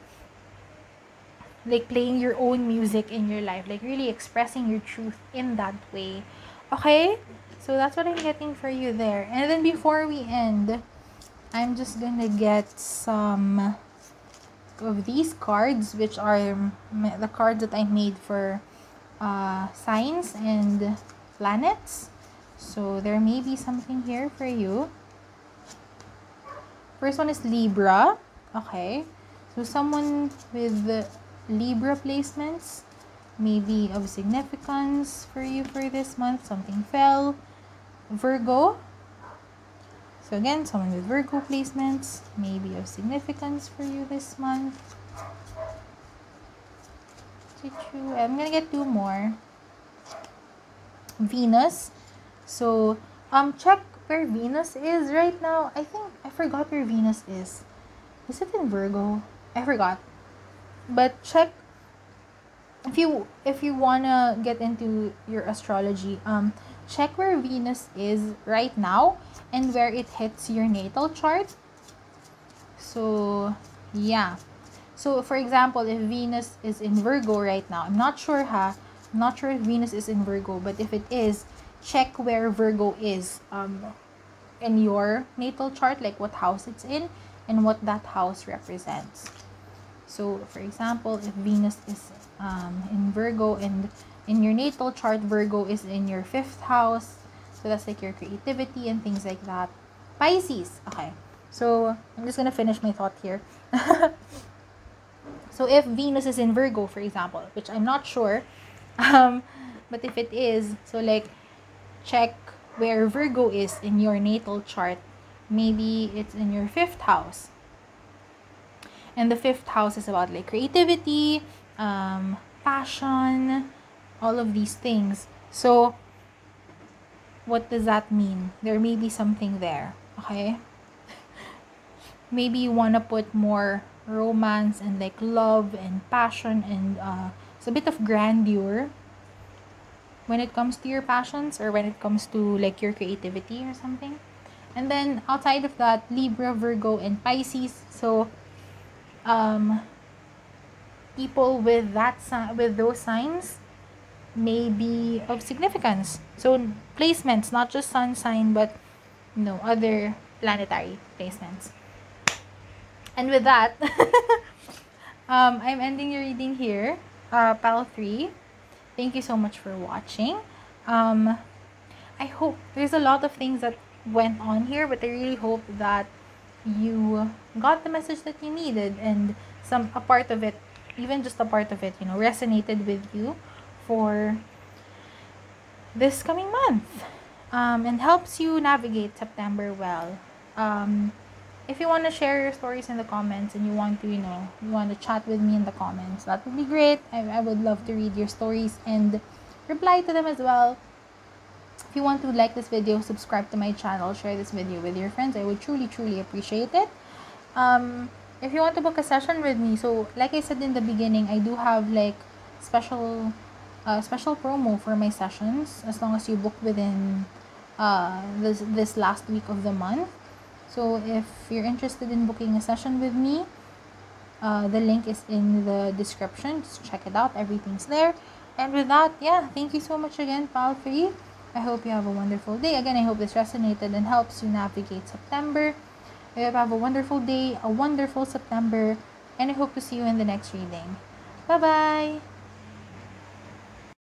like playing your own music in your life, like really expressing your truth in that way. Okay, so that's what I'm getting for you there. And then before we end, I'm just gonna get some of these cards, which are the cards that I made for signs and planets. So there may be something here for you. First one is Libra. Okay, so someone with Libra placements may be of significance for you for this month. Something fell. Virgo. So again, someone with Virgo placements may be of significance for you this month. I'm gonna get two more. Venus. So check where Venus is right now. I think I forgot where Venus is. Is it in Virgo? I forgot. But check if you wanna get into your astrology, check where Venus is right now and where it hits your natal chart. So yeah. So for example, if Venus is in Virgo right now, I'm not sure I'm not sure if Venus is in Virgo, but if it is, check where Virgo is in your natal chart, like what house it's in and what that house represents. So for example, if Venus is in Virgo and in your natal chart, Virgo is in your 5th house, so that's like your creativity and things like that. Pisces. Okay, so I'm just gonna finish my thought here. So if Venus is in Virgo, for example, which I'm not sure, but if it is, so like check where Virgo is in your natal chart. Maybe it's in your 5th house. And the 5th house is about like creativity, passion, all of these things. So what does that mean? There may be something there, okay? Maybe you want to put more romance and like love and passion and it's a bit of grandeur when it comes to your passions or when it comes to like your creativity or something. And then outside of that, Libra, Virgo, and Pisces. So people with with those signs may be of significance. So placements, not just sun sign, but other planetary placements. And with that, I'm ending your reading here, Pal 3. Thank you so much for watching. I hope there's a lot of things that went on here, but I really hope that you got the message that you needed, and a part of it, even just a part of it, resonated with you for this coming month, and helps you navigate September well. If you want to share your stories in the comments and you want to chat with me in the comments, that would be great. I would love to read your stories and reply to them as well. If you want to like this video, subscribe to my channel, share this video with your friends. I would truly appreciate it. If you want to book a session with me, so like I said in the beginning, I do have like special promo for my sessions as long as you book within this last week of the month. So if you're interested in booking a session with me, the link is in the description. Just check it out. Everything's there. And with that, yeah, thank you so much again, Pal 3. I hope you have a wonderful day. Again, I hope this resonated and helps you navigate September. I hope you have a wonderful day, a wonderful September, and I hope to see you in the next reading. Bye-bye!